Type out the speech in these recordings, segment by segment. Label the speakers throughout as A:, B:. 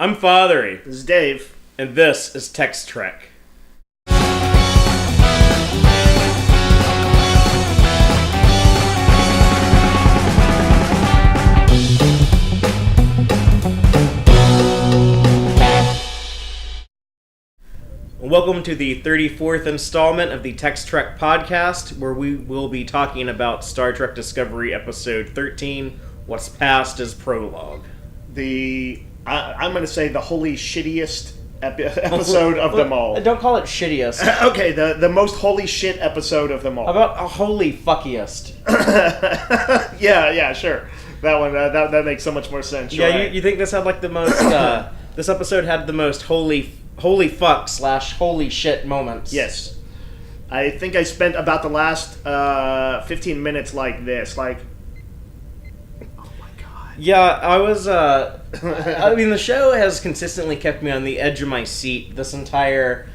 A: I'm Fatheree.
B: This is Dave.
A: And this is TEX-TREK. Welcome to the 34th installment of the TEX-TREK Podcast, where we will be talking about Star Trek Discovery Episode 13, What's Past is Prologue.
B: I'm going to say the holy shittiest episode of them all.
A: Don't call it shittiest.
B: Okay, the most holy shit episode of them all.
A: How about a holy fuckiest?
B: Yeah, sure. That one, that makes so much more sense.
A: Yeah,
B: right.
A: you think this had like the most, this episode had the most holy fuck / holy shit moments.
B: Yes. I think I spent about the last 15 minutes like this, like, oh my god.
A: Yeah, I was, I mean, the show has consistently kept me on the edge of my seat this entire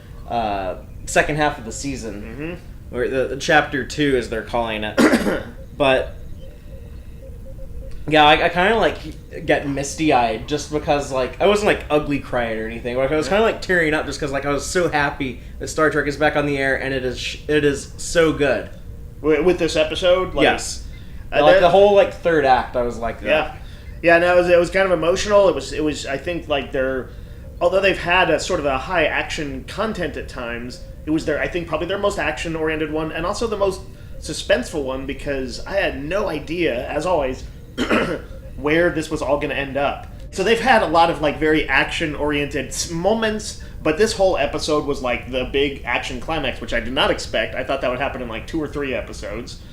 A: second half of the season. Mm-hmm. Or the Chapter 2, as they're calling it. But, yeah, I kind of, like, get misty-eyed just because, like, I wasn't, like, ugly crying or anything. Like, I was kind of, like, tearing up just because, like, I was so happy that Star Trek is back on the air, and it is so good.
B: With this episode? Like,
A: yes. Like, the whole, like, third act, I was like that.
B: Yeah. Yeah, no, it was kind of emotional. It was. I think, like, although they've had a sort of a high action content at times, it was I think, probably their most action-oriented one, and also the most suspenseful one, because I had no idea, as always, where this was all going to end up. So they've had a lot of, like, very action-oriented moments, but this whole episode was, like, the big action climax, which I did not expect. I thought that would happen in, like, 2 or 3 episodes.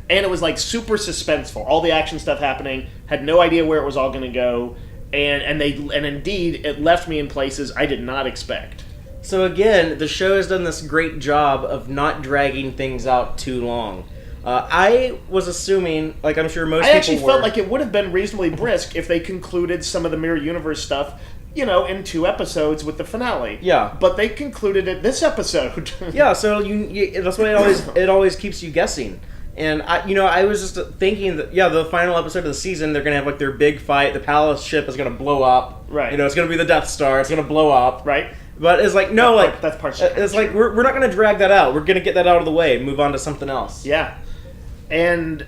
B: And it was, like, super suspenseful. All the action stuff happening, had no idea where it was all going to go, and indeed, it left me in places I did not expect.
A: So again, the show has done this great job of not dragging things out too long. I was assuming, like I'm sure most people were... I actually
B: felt like it would have been reasonably brisk if they concluded some of the Mirror Universe stuff, in 2 episodes with the finale.
A: Yeah.
B: But they concluded it this episode.
A: Yeah, so that's why it always keeps you guessing. And I was just thinking that, the final episode of the season, they're going to have, like, their big fight. The Palace ship is going to blow up.
B: Right.
A: It's going to be the Death Star. It's going to blow up.
B: Right.
A: But it's like, no,
B: that's partially
A: it's like, we're not going to drag that out. We're going to get that out of the way and move on to something else.
B: Yeah. And,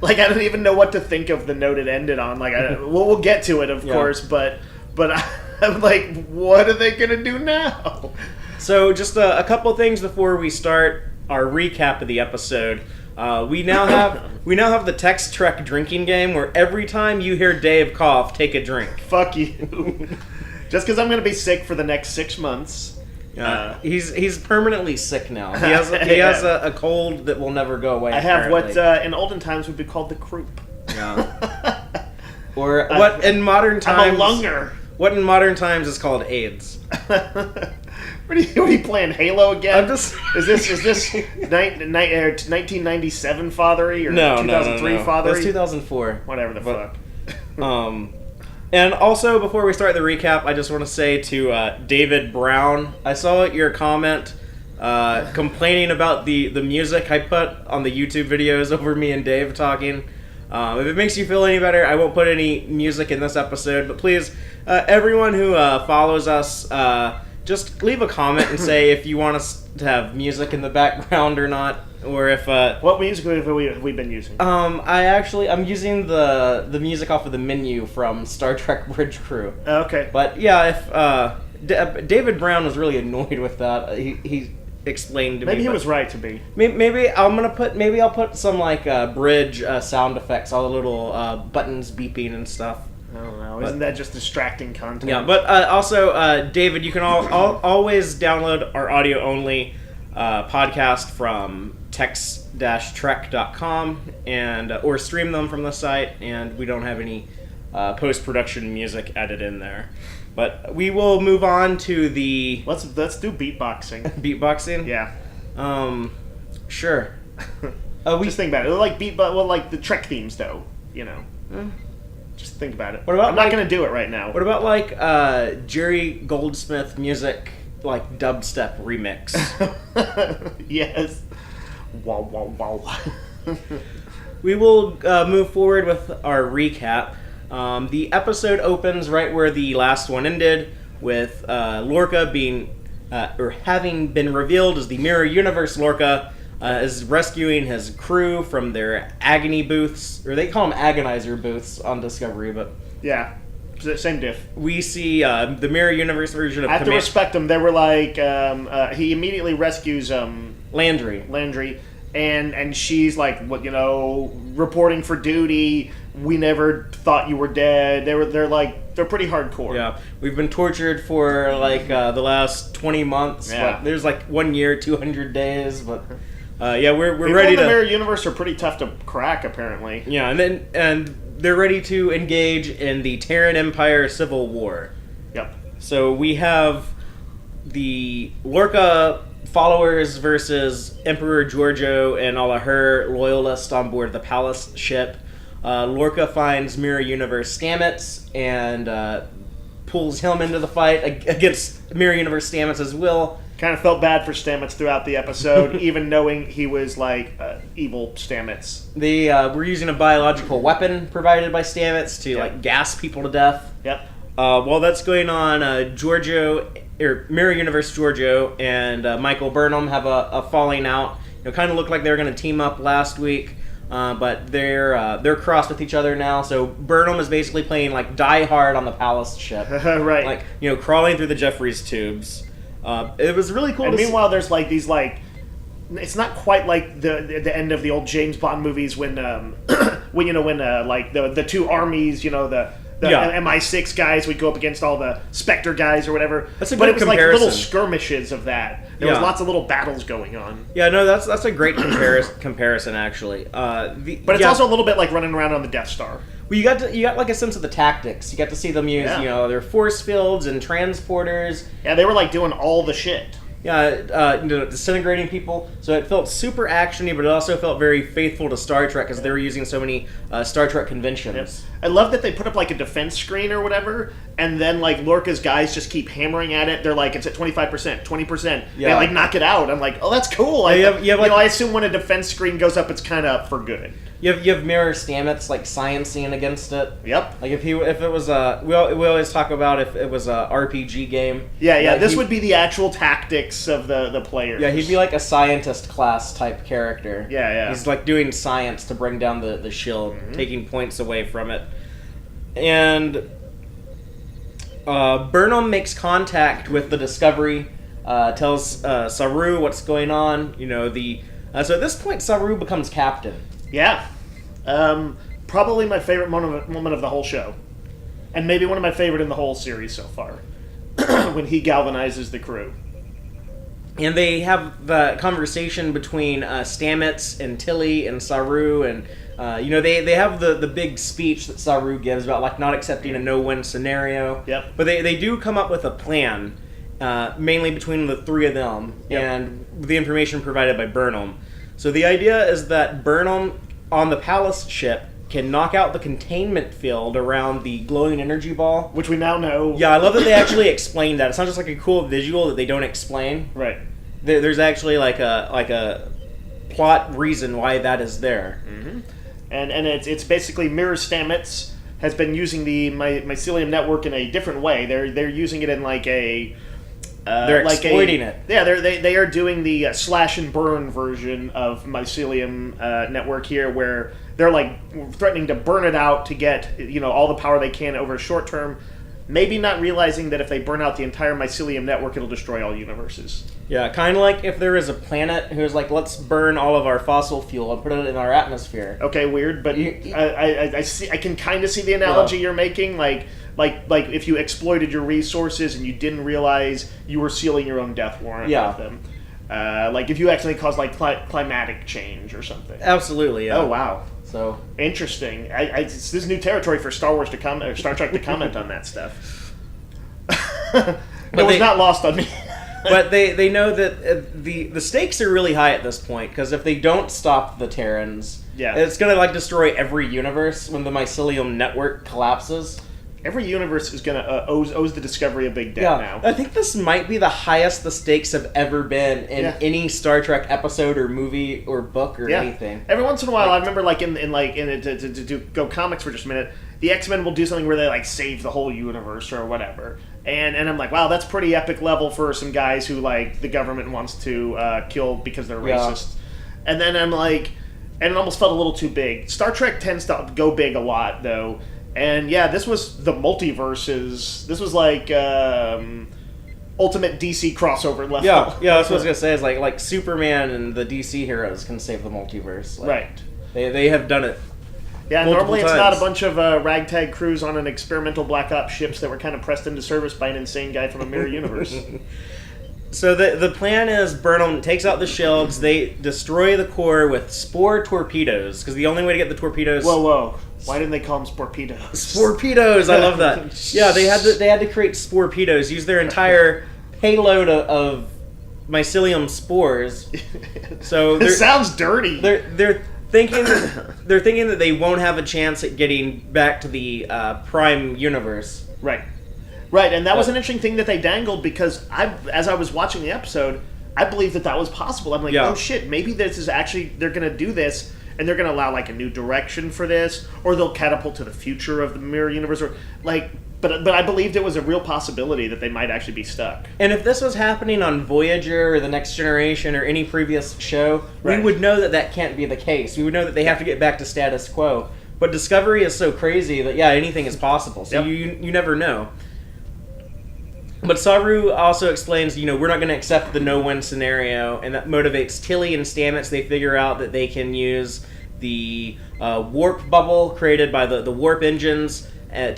B: like, I don't even know what to think of the note it ended on. Like, we'll get to it, of course, but I'm like, what are they going to do now?
A: So, just a couple things before we start our recap of the episode. We now have the TEX-TREK drinking game, where every time you hear Dave cough, take a drink.
B: Fuck you. Just because I'm going to be sick for the next 6 months.
A: He's permanently sick now. He has a cold that will never go away.
B: I have
A: apparently.
B: what in olden times would be called the croup.
A: Yeah. Or what in modern times...
B: I'm a lunger.
A: What in modern times is called AIDS.
B: What are you playing, Halo again?
A: Is
B: this 1997 Fatheree or 2003
A: no.
B: Fatheree?
A: That's 2004.
B: Whatever the fuck.
A: And also, before we start the recap, I just want to say to David Brown, I saw your comment complaining about the music I put on the YouTube videos over me and Dave talking. If it makes you feel any better, I won't put any music in this episode, but please, everyone who follows us, just leave a comment and say if you want us to have music in the background or not, or if...
B: What music have we been using?
A: I'm using the music off of the menu from Star Trek Bridge Crew.
B: Okay.
A: But yeah, if David Brown was really annoyed with that, he explained to me.
B: Maybe he was right to be.
A: Maybe I'll put some like bridge sound effects, all the little buttons beeping and stuff.
B: I don't know. Isn't that just distracting content?
A: Yeah, but also, David, you can always download our audio-only podcast from TEX-TREK.com or stream them from the site, and we don't have any post-production music added in there. But we will move on to the...
B: Let's do beatboxing.
A: Beatboxing?
B: Yeah.
A: Sure.
B: Just think about it. Like the Trek themes, though. Just think about it.
A: What about,
B: I'm not going to do it right now.
A: What about, like, Jerry Goldsmith music, like, dubstep remix?
B: Yes. Wow.
A: We will move forward with our recap. The episode opens right where the last one ended, with Lorca being, or having been revealed as the Mirror Universe Lorca, is rescuing his crew from their agony booths, or they call them agonizer booths on Discovery, but...
B: Yeah, same diff.
A: We see the Mirror Universe version of
B: I have to respect them. They were like, he immediately rescues Landry, and she's like, what, reporting for duty. We never thought you were dead. They're pretty hardcore.
A: Yeah, we've been tortured for the last 20 months.
B: Yeah.
A: But there's 1 year, 200 days, but we're
B: People
A: ready
B: in the
A: to.
B: Mirror Universe are pretty tough to crack, apparently.
A: Yeah, and they're ready to engage in the Terran Empire Civil War.
B: Yep.
A: So we have the Lorca followers versus Emperor Giorgio and all of her loyalists on board the Palace ship. Lorca finds Mirror Universe Stamets and pulls him into the fight against Mirror Universe Stamets' will.
B: Kind of felt bad for Stamets throughout the episode, even knowing he was evil Stamets.
A: They were using a biological weapon provided by Stamets to gas people to death.
B: Yep.
A: While that's going on, Mirror Universe Giorgio and Michael Burnham have a falling out. Kind of looked like they were going to team up last week, but they're crossed with each other now. So Burnham is basically playing Die Hard on the Palace ship,
B: right?
A: Crawling through the Jeffries tubes. It was really cool.
B: And meanwhile, there's these it's not quite like the end of the old James Bond movies when the two armies, the MI6 guys would go up against all the Spectre guys or whatever.
A: That's a
B: but
A: good
B: it was
A: comparison.
B: little skirmishes of that. There was lots of little battles going on.
A: Yeah, no, that's a great comparison actually.
B: But it's also a little bit like running around on the Death Star.
A: Well, you got a sense of the tactics. You got to see them use their force fields and transporters.
B: Yeah, they were doing all the shit.
A: Yeah, disintegrating people. So it felt super actiony, but it also felt very faithful to Star Trek because they were using so many Star Trek conventions.
B: Yep. I love that they put up a defense screen or whatever, and then Lorca's guys just keep hammering at it. They're it's at 25%, 20%.
A: Yeah.
B: They knock it out. I'm like, oh, that's cool. I assume when a defense screen goes up, it's kind of for good.
A: You have Mirror Stamets sciencing against it.
B: Yep.
A: If it was we always talk about if it was a RPG game.
B: Yeah. This would be the actual tactics of the players.
A: Yeah, he'd be a scientist class type character.
B: Yeah.
A: He's doing science to bring down the shield, taking points away from it. And Burnham makes contact with the Discovery, tells Saru what's going on. So at this point, Saru becomes captain.
B: Yeah. Probably my favorite moment of the whole show. And maybe one of my favorite in the whole series so far. When he galvanizes the crew.
A: And they have the conversation between Stamets and Tilly and Saru, and they have the big speech that Saru gives about not accepting a no-win scenario.
B: Yep.
A: But they do come up with a plan, mainly between the three of them, and the information provided by Burnham. So the idea is that Burnham on the Palace ship can knock out the containment field around the glowing energy ball.
B: Which we now know.
A: Yeah, I love that they actually explained that. It's not just a cool visual that they don't explain.
B: Right.
A: There's actually a plot reason why that is there.
B: Mm-hmm. And it's basically Mirror Stamets has been using the mycelium network in a different way. They're using it in
A: they're exploiting it.
B: Yeah, they are doing the slash and burn version of mycelium network here, where they're threatening to burn it out to get all the power they can over a short term. Maybe not realizing that if they burn out the entire mycelium network, it'll destroy all universes.
A: Yeah, kind of like if there is a planet who's let's burn all of our fossil fuel and put it in our atmosphere.
B: Okay, weird, but I can kind of see the analogy you're making, like if you exploited your resources and you didn't realize you were sealing your own death warrant with them. If you accidentally caused climatic change or something.
A: Absolutely. Yeah.
B: Oh wow.
A: So
B: interesting. This is new territory for Star Wars to come or Star Trek to comment on that stuff. It was not lost on me.
A: But they know that the stakes are really high at this point, because if they don't stop the Terrans, it's going to destroy every universe when the mycelium network collapses.
B: Every universe is going to owes the Discovery a big debt now.
A: I think this might be the highest the stakes have ever been in any Star Trek episode or movie or book or anything.
B: Every once in a while, I remember to go comics for just a minute. the X-Men will do something where they, like, save the whole universe or whatever. And I'm like, wow, that's pretty epic level for some guys who, like, the government wants to kill because they're racist. And then I'm like, and it almost felt a little too big. Star Trek tends to go big a lot, though. And yeah, this was the multiverses. This was like ultimate DC crossover level.
A: Yeah, that's what I was gonna say. Is like Superman and the DC heroes can save the multiverse. Like,
B: right.
A: They have done it.
B: Yeah, normally it's
A: times.
B: not a bunch of ragtag crews on an experimental Black Ops ships that were kind of pressed into service by an insane guy from a mirror universe.
A: So the plan is Burnham takes out the shields. They destroy the core with spore torpedoes because the only way to get the torpedoes.
B: Whoa! Why didn't they call them sporpedos?
A: Sporpedos, I love that. Yeah, they had to create sporpedos. Use their entire payload of mycelium spores. So
B: it sounds dirty.
A: They're thinking that they won't have a chance at getting back to the Prime universe.
B: Right, and that was an interesting thing that they dangled because as I was watching the episode, I believed that was possible. I'm like, oh shit, maybe this is actually, they're going to do this, and they're going to allow, like, a new direction for this, or they'll catapult to the future of the mirror universe, or, like, but I believed it was a real possibility that they might actually be stuck.
A: And if this was happening on Voyager or The Next Generation or any previous show, we would know that can't be the case. We would know that they have to get back to status quo. But Discovery is so crazy that, anything is possible, so you never know. But Saru also explains, we're not going to accept the no-win scenario, and that motivates Tilly and Stamets. They figure out that they can use the warp bubble created by the warp engines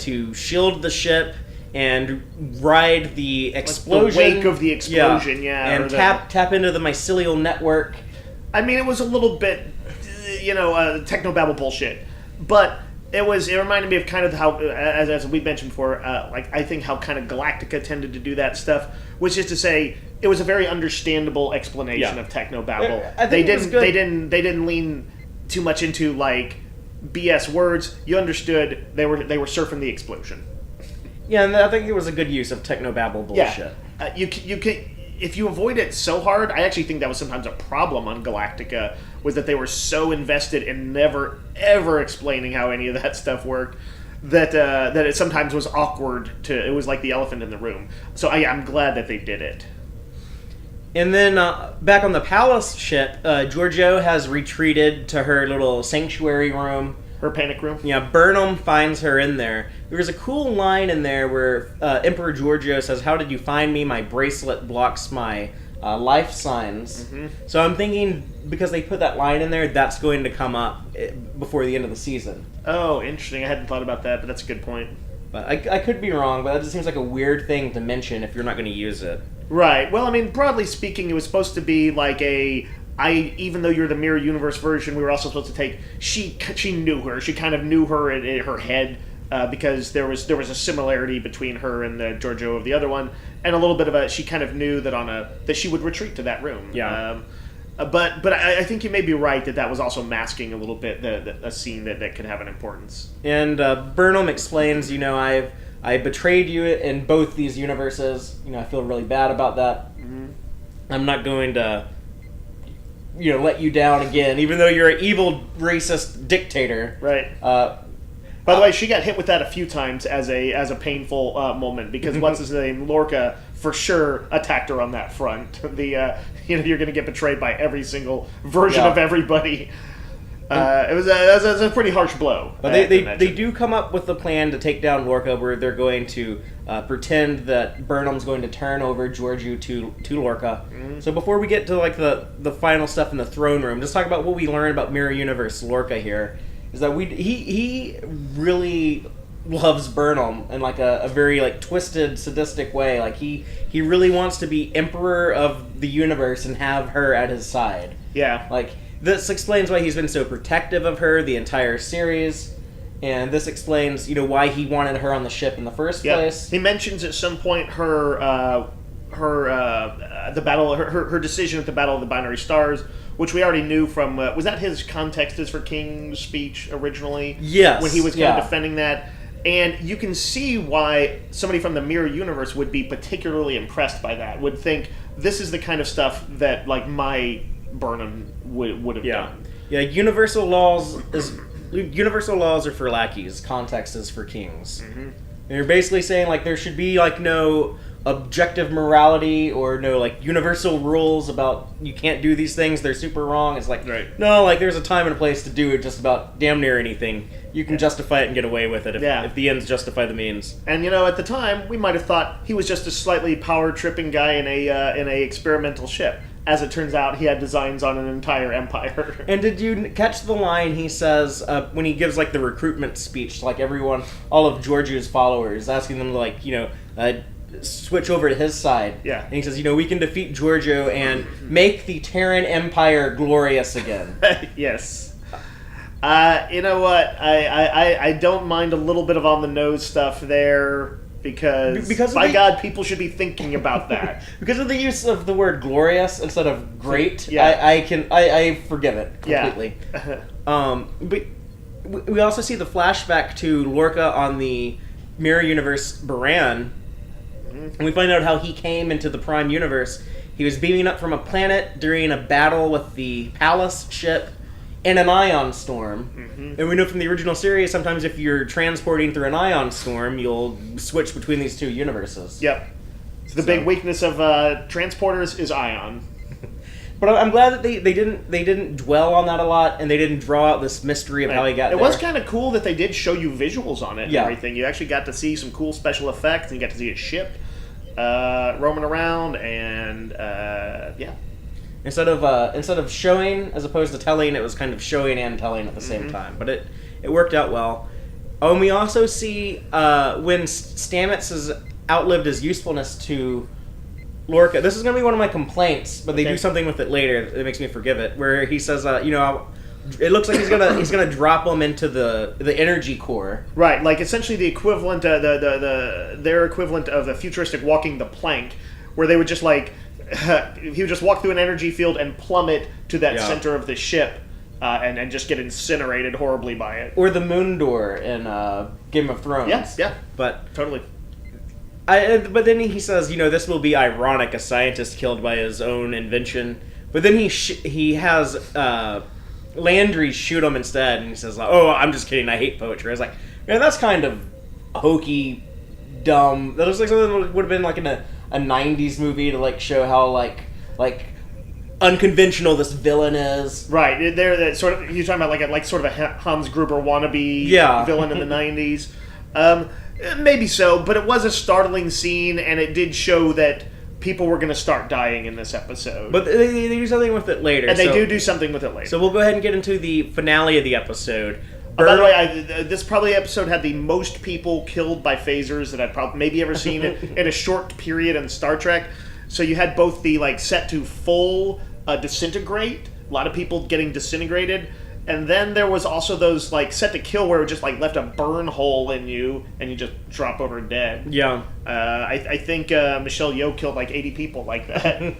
A: to shield the ship and ride the explosion.
B: Like the wake of the explosion,
A: and tap into the mycelial network.
B: I mean, it was a little bit, technobabble bullshit, but it reminded me of kind of how, as we mentioned before, I think how kind of Galactica tended to do that stuff, which is to say, it was a very understandable explanation of technobabble.
A: I think it was good.
B: They didn't lean too much into, like, BS words. You understood they were surfing the explosion.
A: Yeah, and I think it was a good use of technobabble bullshit.
B: Yeah. You can, if you avoid it so hard, I actually think that was sometimes a problem on Galactica, was that they were so invested in never, ever explaining how any of that stuff worked, that it sometimes was awkward it was like the elephant in the room. So I'm glad that they did it.
A: And then back on the Palace ship, Georgiou has retreated to her little sanctuary room.
B: Her panic room?
A: Yeah, Burnham finds her in there. There's a cool line in there where Emperor Georgiou says, "How did you find me? My bracelet blocks my life signs." Mm-hmm. So I'm thinking, because they put that line in there, that's going to come up before the end of the season.
B: Oh, interesting. I hadn't thought about that, but that's a good point.
A: But I could be wrong, but that just seems like a weird thing to mention if you're not going to use it.
B: Right. Well, I mean, broadly speaking, it was supposed to be like even though you're the mirror universe version, we were also supposed to take, she knew her. She kind of knew her in her head, because there was a similarity between her and the Georgiou of the other one, and a little bit of she kind of knew that she would retreat to that room.
A: Yeah.
B: But I think you may be right that was also masking a little bit a scene that could have an importance.
A: And Burnham explains, I betrayed you in both these universes. I feel really bad about that. Mm-hmm. I'm not going to, let you down again, even though you're an evil, racist dictator.
B: Right. By the way, she got hit with that a few times as a painful moment, because what's his name, Lorca, for sure attacked her on that front. You're going to get betrayed by every single version of everybody. It was a pretty harsh blow.
A: But they do come up with the plan to take down Lorca, where they're going to pretend that Burnham's going to turn over Georgiou to Lorca. Mm-hmm. So before we get to the final stuff in the throne room, just talk about what we learn about Mirror Universe Lorca here. Is that he really loves Burnham in a very twisted, sadistic way. He really wants to be emperor of the universe and have her at his side.
B: Yeah.
A: This explains why he's been so protective of her the entire series, and this explains why he wanted her on the ship in the first place. He
B: mentions at some point her decision at the Battle of the Binary Stars, which we already knew from, was that his context as for King's speech originally?
A: Yes.
B: When he was kind of defending that. And you can see why somebody from the Mirror Universe would be particularly impressed by that, would think, this is the kind of stuff that, my Burnham would have done.
A: Yeah, universal laws universal laws are for lackeys, context is for kings.
B: Mm-hmm.
A: And you're basically saying, like, there should be, like, no objective morality or no, like, universal rules about you can't do these things, they're super wrong. It's like, no, like, there's a time and a place to do it just about damn near anything. You can justify it and get away with it if the ends justify the means.
B: And, at the time, we might have thought he was just a slightly power-tripping guy in a experimental ship. As it turns out, he had designs on an entire empire.
A: And did you catch the line he says when he gives, like, the recruitment speech to, like, everyone, all of Giorgio's followers, asking them to, like, switch over to his side.
B: Yeah.
A: And he says, we can defeat Giorgio and make the Terran Empire glorious again.
B: Yes. You know what? I don't mind a little bit of on-the-nose stuff there, because by God, people should be thinking about that.
A: Because of the use of the word glorious instead of great, I forgive it completely.
B: Yeah.
A: But we also see the flashback to Lorca on the Mirror Universe Baran, and we find out how he came into the Prime Universe. He was beaming up from a planet during a battle with the Palace ship in an ion storm. Mm-hmm. And we know from the original series, sometimes if you're transporting through an ion storm, you'll switch between these two universes.
B: Yep. So the big weakness of transporters is ion.
A: But I'm glad that they didn't dwell on that a lot, and they didn't draw out this mystery of how he got there.
B: It was kind of cool that they did show you visuals on it and
A: Yeah.
B: everything. You actually got to see some cool special effects, and you got to see a ship roaming around, and yeah.
A: Instead of showing as opposed to telling, it was kind of showing and telling at the same time. But it worked out well. Oh, and we also see when Stamets has outlived his usefulness to Lorca. This is going to be one of my complaints, but they do something with it later that makes me forgive it. Where he says, it looks like he's gonna drop them into the energy core.
B: Right, like essentially the equivalent, their equivalent of the futuristic walking the plank, where they would just like he would just walk through an energy field and plummet to that center of the ship, and just get incinerated horribly by it.
A: Or the moon door in Game of Thrones.
B: Yeah,
A: but
B: totally.
A: But then he says, this will be ironic, a scientist killed by his own invention. But then he has Landry shoot him instead, and he says, "Oh, I'm just kidding. I hate poetry." I was like, man, that's kind of hokey, dumb. That looks like something that would have been like in a '90s movie to like show how like unconventional this villain is.
B: Right, they're that sort of. You're talking about like sort of a Hans Gruber wannabe villain in the '90s. Maybe so, but it was a startling scene, and it did show that people were going to start dying in this episode.
A: But they do something with it later.
B: And they do something with it later.
A: So we'll go ahead and get into the finale of the episode.
B: By the way, this probably episode had the most people killed by phasers that I've maybe ever seen in a short period in Star Trek. So you had both the set to full disintegrate, a lot of people getting disintegrated, and then there was also those set to kill where it just left a burn hole in you and you just drop over dead.
A: Yeah.
B: I think Michelle Yeoh killed 80 people like that.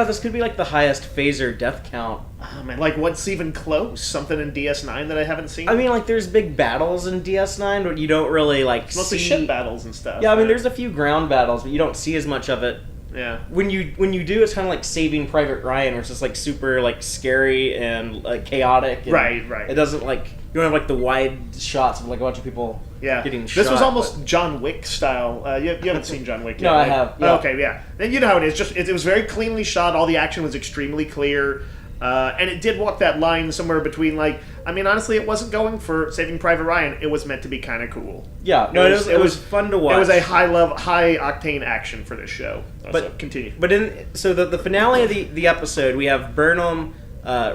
A: This could be the highest phaser death count.
B: Oh, man, what's even close? Something in DS9 that I haven't seen?
A: I mean, there's big battles in DS9, but you don't really
B: mostly ship battles and stuff.
A: Yeah, I mean, there's a few ground battles, but you don't see as much of it.
B: Yeah.
A: When you do, it's kind of like Saving Private Ryan, where it's just super scary and chaotic. And
B: right.
A: It doesn't you don't have the wide shots of a bunch of people getting shot.
B: This was almost John Wick style. You haven't seen John Wick yet?
A: No,
B: right?
A: I have. Yeah.
B: Okay, yeah. And you know how it is. It was very cleanly shot. All the action was extremely clear. And it did walk that line somewhere between honestly, it wasn't going for Saving Private Ryan. It was meant to be kind of cool.
A: Yeah, no, it was fun to watch.
B: It was a high octane action for this show. So continue.
A: But the finale of the episode, we have Burnham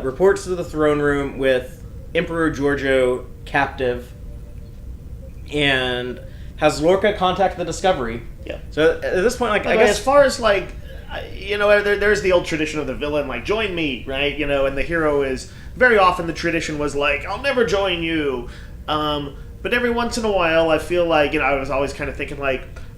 A: reports to the throne room with Emperor Giorgio captive, and has Lorca contact the Discovery.
B: Yeah.
A: So at this point, I
B: as
A: guess
B: far as there's the old tradition of the villain, join me, right? And the hero is, very often the tradition was I'll never join you. But every once in a while, I feel I was always kind of thinking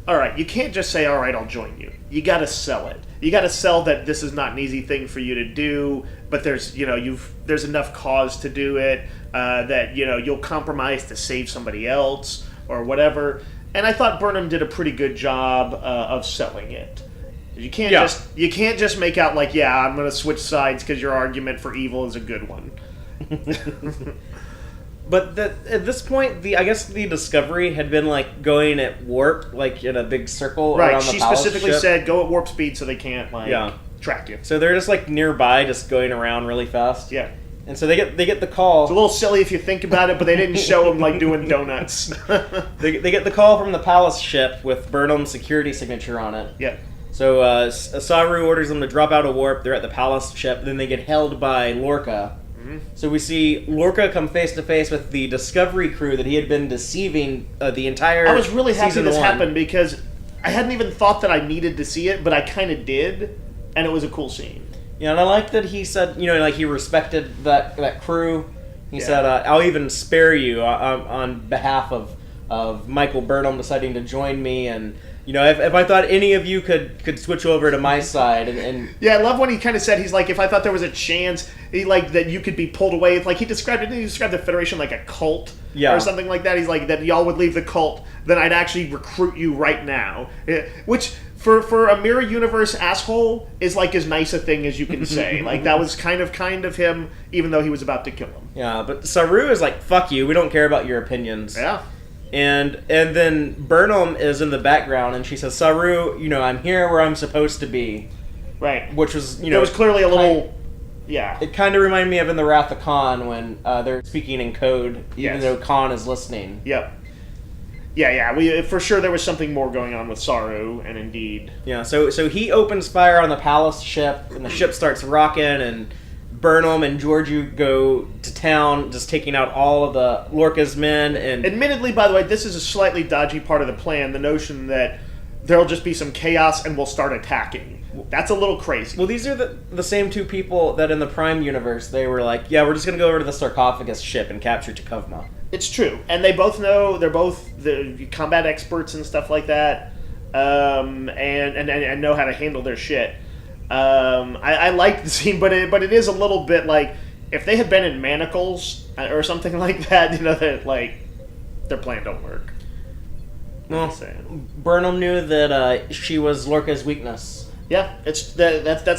B: all right, you can't just say, all right, I'll join you. You got to sell it. You got to sell that this is not an easy thing for you to do, but there's enough cause to do it, that, you'll compromise to save somebody else or whatever. And I thought Burnham did a pretty good job of selling it. You can't just make out I'm going to switch sides because your argument for evil is a good one.
A: But at this point, I guess the Discovery had been like going at warp, like in a big circle around the
B: She
A: Palace
B: specifically
A: ship.
B: said go at warp speed so they can't track you.
A: So they're just like nearby, just going around really fast.
B: Yeah.
A: And so they get the call.
B: It's a little silly if you think about it, but they didn't show them like doing donuts.
A: They get the call from the Palace ship with Burnham's security signature on it.
B: Yeah.
A: So Saru orders them to drop out of warp. They're at the Palace ship. Then they get held by Lorca. Mm-hmm. So we see Lorca come face to face with the Discovery crew that he had been deceiving the entire.
B: I was really happy
A: season
B: this
A: one.
B: happened because I hadn't even thought that I needed to see it, but I kind of did, and it was a cool scene.
A: Yeah, and I like that he said, like he respected that crew. He said, "I'll even spare you on behalf of Michael Burnham deciding to join me, and if I thought any of you could switch over to my side." And
B: yeah, I love when he kind of said he's like, if I thought there was a chance, that you could be pulled away. Like he described the Federation like a cult, or something like that. He's like that y'all would leave the cult, then I'd actually recruit you right now, which. For a mirror universe asshole is like as nice a thing as you can say. Like that was kind of him, even though he was about to kill him.
A: Yeah, but Saru is like, "Fuck you, we don't care about your opinions."
B: Yeah.
A: And then Burnham is in the background, and she says, "Saru, I'm here where I'm supposed to be."
B: Right.
A: Which was,
B: there was clearly a little. Yeah.
A: It kind of reminded me of in the Wrath of Khan when they're speaking in code, even though Khan is listening.
B: Yep. Yeah. We for sure there was something more going on with Saru, and indeed.
A: Yeah. So he opens fire on the Palace ship, and the ship starts rocking, and Burnham and Georgiou go to town, just taking out all of the Lorca's men. And
B: admittedly, by the way, this is a slightly dodgy part of the plan. The notion that there'll just be some chaos and we'll start attacking. That's a little crazy.
A: Well, these are the same two people that in the Prime universe they were like, yeah, we're just gonna go over to the sarcophagus ship and capture Takovma.
B: It's true, and they both know. They're both the combat experts and stuff like that, and know how to handle their shit. I like the scene, but it is a little bit like if they had been in manacles or something like that, that like their plan don't work.
A: Well, Burnham knew that she was Lorca's weakness.
B: Yeah, that's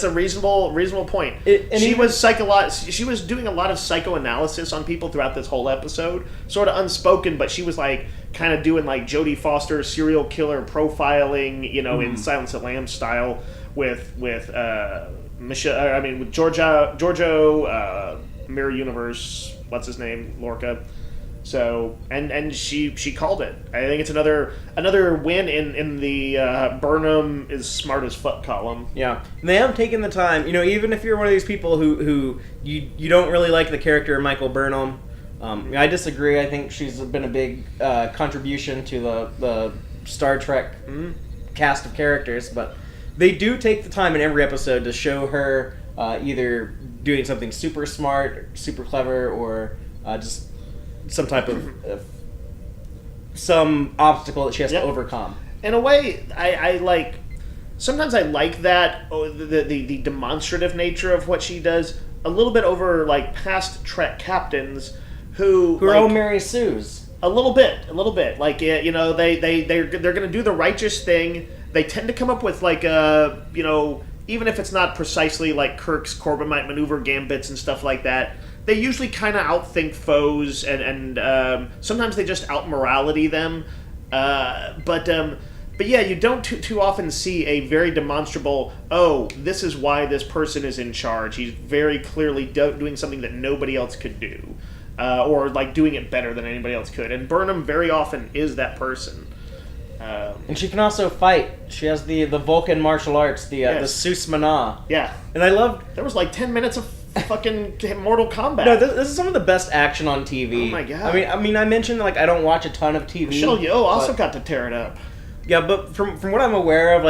B: a reasonable point. She was doing a lot of psychoanalysis on people throughout this whole episode, sort of unspoken, but she was like kind of doing like Jodie Foster serial killer profiling, in Silence of the Lambs style with Michelle. With Giorgio, Mirror Universe. What's his name? Lorca. So and she called it. I think it's another win in the Burnham is smart as fuck column.
A: Yeah, and they have taken the time. Even if you're one of these people who you don't really like the character of Michael Burnham, I disagree. I think she's been a big contribution to the Star Trek cast of characters. But they do take the time in every episode to show her either doing something super smart, super clever, or just some type of some obstacle that she has to overcome.
B: In a way, I like. Sometimes I like that the demonstrative nature of what she does a little bit over like past Trek captains who
A: are all Mary Sue's.
B: A little bit. Like they're going to do the righteous thing. They tend to come up with like even if it's not precisely like Kirk's Corbomite maneuver gambits and stuff like that. They usually kind of outthink foes, and sometimes they just out-morality them. But yeah, you don't too often see a very demonstrable, this is why this person is in charge. He's very clearly doing something that nobody else could do. Or like doing it better than anybody else could. And Burnham very often is that person.
A: And she can also fight. She has the Vulcan martial arts, the Sus Mana.
B: Yeah.
A: And I loved...
B: There was like 10 minutes of fucking Mortal Kombat.
A: No, this is some of the best action on TV.
B: Oh my god.
A: I mean, I mentioned like I don't watch a ton of TV.
B: Michelle Yeoh also got to tear it up.
A: Yeah, but from what I'm aware of,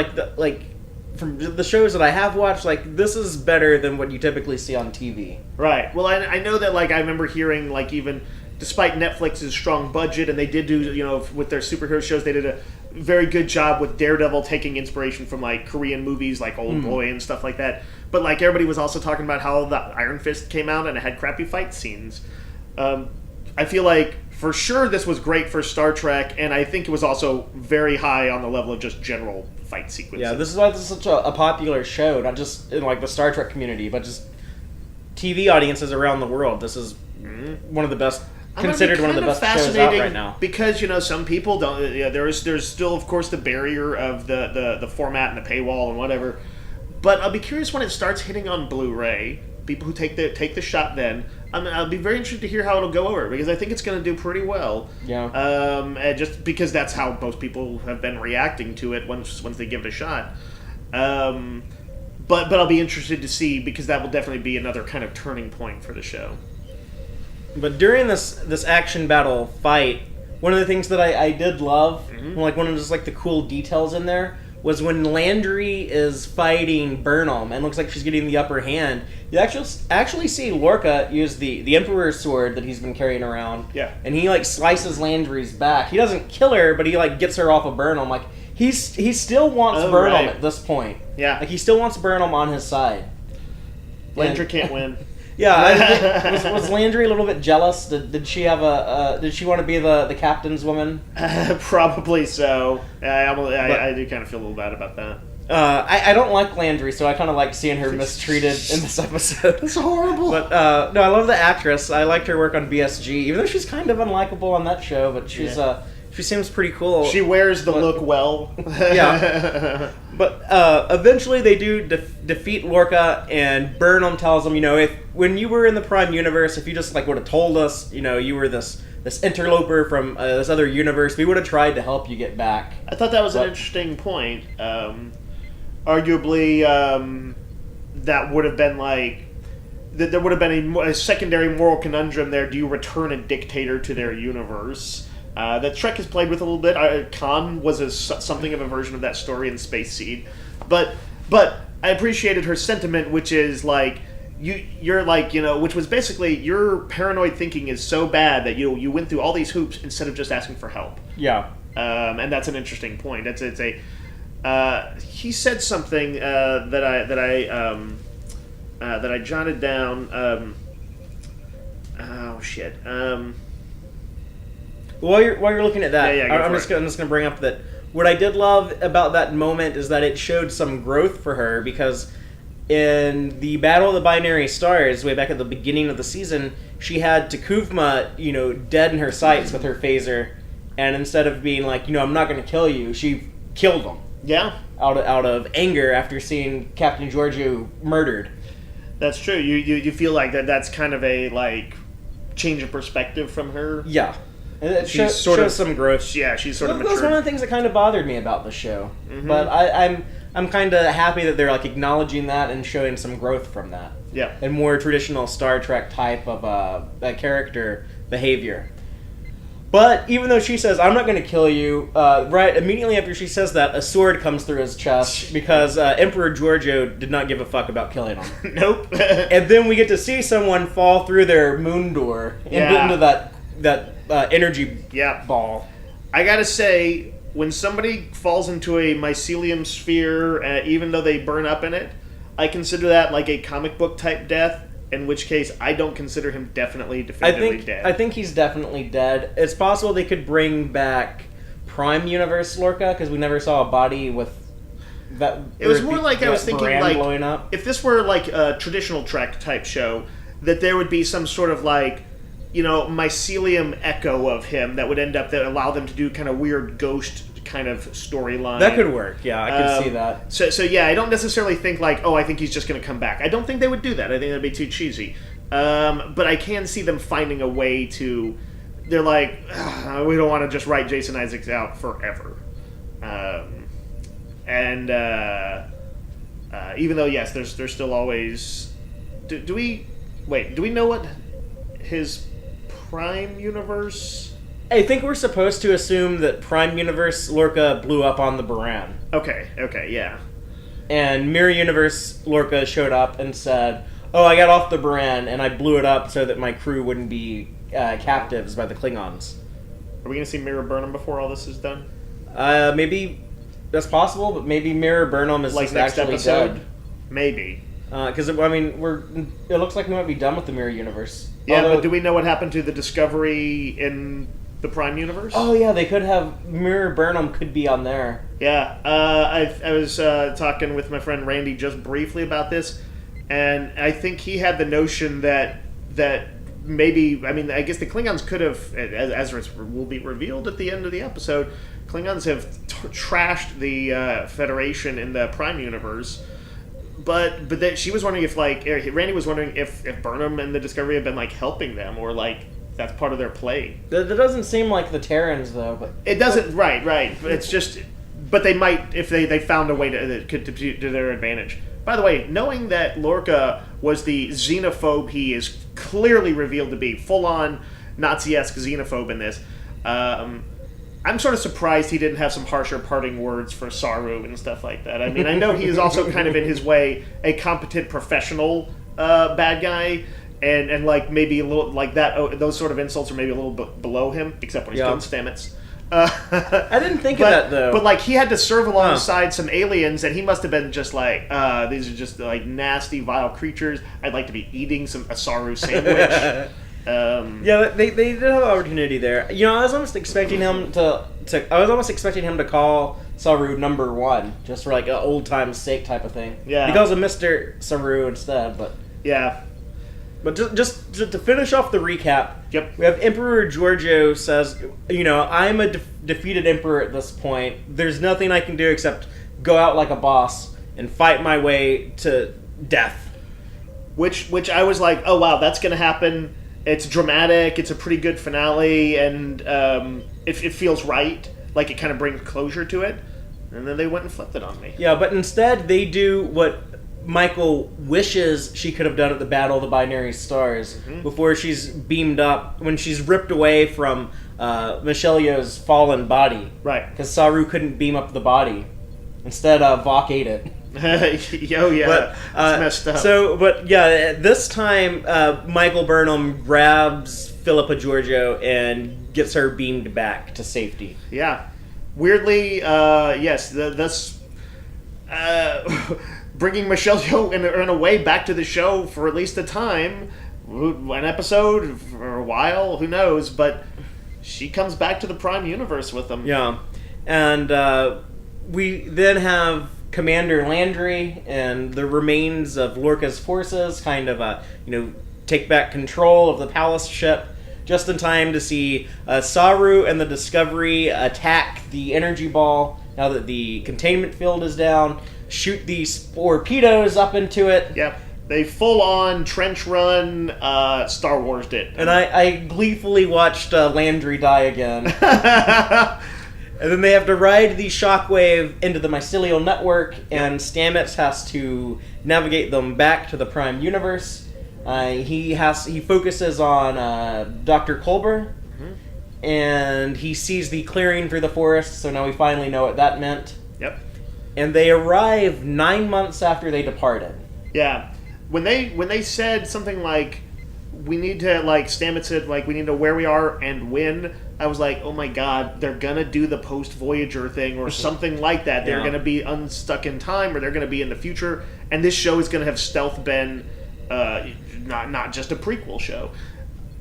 A: from the shows that I have watched, like this is better than what you typically see on TV.
B: Right. Well, I know that like I remember hearing like even despite Netflix's strong budget, and they did do with their superhero shows, they did a very good job with Daredevil taking inspiration from like Korean movies like Old Boy and stuff like that. But like everybody was also talking about how the Iron Fist came out and it had crappy fight scenes. I feel like for sure this was great for Star Trek, and I think it was also very high on the level of just general fight sequences.
A: Yeah, this is why this is such a popular show, not just in like the Star Trek community, but just TV audiences around the world. This is one of the best considered one of the best shows out right now.
B: Because, some people don't... Yeah, there's still, of course, the barrier of the format and the paywall and whatever. But I'll be curious when it starts hitting on Blu-ray. People who take the shot then. I'll be very interested to hear how it'll go over, because I think it's going to do pretty well.
A: Yeah.
B: Just because that's how most people have been reacting to it once they give it a shot. But I'll be interested to see, because that will definitely be another kind of turning point for the show.
A: But during this action battle fight, one of the things that I did love, like one of just like the cool details in there, was when Landry is fighting Burnham and looks like she's getting the upper hand. You actually see Lorca use the Emperor's sword that he's been carrying around.
B: Yeah.
A: And he like slices Landry's back. He doesn't kill her, but he like gets her off of Burnham. Like he still wants Burnham at this point.
B: Yeah.
A: Like he still wants Burnham on his side.
B: Landry can't win.
A: Yeah, was Landry a little bit jealous? Did she have did she want to be the captain's woman?
B: Probably so. I do kind of feel a little bad about that.
A: I don't like Landry, so I kind of like seeing her mistreated in this episode.
B: It's horrible.
A: But no, I love the actress. I liked her work on BSG, even though she's kind of unlikable on that show. But she's she seems pretty cool.
B: She wears the look well.
A: Yeah. But eventually they do defeat Lorca, and Burnham tells them, when you were in the Prime Universe, if you just like would have told us, you were this interloper from this other universe, we would have tried to help you get back.
B: I thought that was an interesting point. Arguably, that would have been like... There would have been a secondary moral conundrum there. Do you return a dictator to their universe? That Trek has played with a little bit. Khan was something of a version of that story in Space Seed. But I appreciated her sentiment, which is like... You're like, which was basically your paranoid thinking is so bad that you went through all these hoops instead of just asking for help.
A: Yeah.
B: And that's an interesting point. He said something that I jotted down.
A: While you're looking at that, I'm just gonna bring up that what I did love about that moment is that it showed some growth for her, because in the Battle of the Binary Stars, way back at the beginning of the season, she had Takuvma, dead in her sights with her phaser, and instead of being like, I'm not going to kill you, she killed him.
B: Yeah.
A: Out of anger after seeing Captain Georgiou murdered.
B: That's true. You feel like that's kind of a like change of perspective from her.
A: Yeah. It shows some growth.
B: Yeah, she's sort of matured.
A: That was one of the things that kind of bothered me about the show. Mm-hmm. But I'm kind of happy that they're like acknowledging that and showing some growth from that.
B: Yeah.
A: And more traditional Star Trek type of character behavior. But even though she says, I'm not going to kill you, right immediately after she says that, a sword comes through his chest because Emperor Georgiou did not give a fuck about killing him.
B: Nope.
A: And then we get to see someone fall through their moon door and get into that energy ball. I
B: gotta say, when somebody falls into a mycelium sphere, even though they burn up in it, I consider that like a comic book type death, in which case I don't consider him definitively dead.
A: I think he's definitely dead. It's possible they could bring back Prime Universe Lorca, because we never saw a body with that.
B: It was more like I was thinking like
A: blowing up.
B: If this were like a traditional Trek type show, that there would be some sort of like, mycelium echo of him that would end up that allow them to do kind of weird ghost kind of storyline.
A: That could work. Yeah, I could see that.
B: So yeah, I don't necessarily think like, I think he's just going to come back. I don't think they would do that. I think that'd be too cheesy. But I can see them finding a way to. They're like, we don't want to just write Jason Isaacs out forever. Even though yes, there's still always. Do we know what his Prime Universe?
A: I think we're supposed to assume that Prime Universe Lorca blew up on the Baran.
B: Okay, yeah.
A: And Mirror Universe Lorca showed up and said, I got off the Baran and I blew it up so that my crew wouldn't be captives by the Klingons.
B: Are we going to see Mirror Burnham before all this is done?
A: Maybe that's possible, but maybe Mirror Burnham is
B: like
A: just
B: next
A: actually
B: episode?
A: dead.
B: Maybe.
A: Because, it looks like we might be done with the Mirror Universe.
B: Yeah, but do we know what happened to the Discovery in the Prime Universe?
A: Oh, yeah, they could have... Mirror Burnham could be on there.
B: Yeah, I was talking with my friend Randy just briefly about this, and I think he had the notion that maybe, I mean, I guess the Klingons could have, as will be revealed at the end of the episode, Klingons have trashed the Federation in the Prime universe. But that she was wondering if, like, Randy was wondering if Burnham and the Discovery have been, like, helping them, or, like, that's part of their play.
A: That doesn't seem like the Terrans, though. But
B: it doesn't, right. But it's just, but they might, if they found a way to their advantage. By the way, knowing that Lorca was the xenophobe he is clearly revealed to be, full-on Nazi-esque xenophobe in this, I'm sort of surprised he didn't have some harsher parting words for Saru and stuff like that. I mean, I know he is also kind of in his way a competent professional bad guy, and like maybe a little like that. Those sort of insults are maybe a little bit below him, except when he's killing Stamets.
A: I didn't think of that though.
B: But like he had to serve alongside some aliens, and he must have been just like, these are just like nasty, vile creatures. I'd like to be eating a Saru sandwich.
A: Yeah, they did have an opportunity there. You know, I was almost expecting him to call Saru number 1, just for like an old time's sake type of thing.
B: Yeah.
A: He calls him Mr. Saru instead, but
B: yeah.
A: But just to finish off the recap,
B: yep.
A: We have Emperor Giorgio says, you know, I'm a defeated emperor at this point. There's nothing I can do except go out like a boss and fight my way to death.
B: Which I was like, oh wow, that's gonna happen. It's dramatic, it's a pretty good finale, and it feels right. Like, it kind of brings closure to it. And then they went and flipped it on me.
A: Yeah, but instead they do what Michael wishes she could have done at the Battle of the Binary Stars before she's beamed up, when she's ripped away from Michelle Yeoh's fallen body.
B: Right.
A: Because Saru couldn't beam up the body. Instead, Vok ate it.
B: It's messed up.
A: This time Michael Burnham grabs Philippa Giorgio and gets her beamed back to safety.
B: Yeah. Weirdly, yes, this bringing Michelle Yeoh in a way back to the show for at least a time, an episode, for a while, who knows, but she comes back to the Prime universe with them.
A: Yeah. And we then have Commander Landry and the remains of Lorca's forces kind of, take back control of the Palace ship just in time to see Saru and the Discovery attack the energy ball now that the containment field is down, shoot these torpedoes up into it.
B: Yep. They full-on trench run Star Wars'd it.
A: And I gleefully watched Landry die again. And then they have to ride the shockwave into the mycelial network, and Stamets has to navigate them back to the Prime universe. He focuses on Dr. Culber, and he sees the clearing through the forest, so now we finally know what that meant.
B: Yep.
A: And they arrive 9 months after they departed.
B: Yeah. When they said something like, we need to, like, Stamets said, like, we need to know where we are and when, I was like, oh my god, they're gonna do the post-Voyager thing or something like that. They're gonna be unstuck in time, or they're gonna be in the future, and this show is gonna have stealth been not just a prequel show.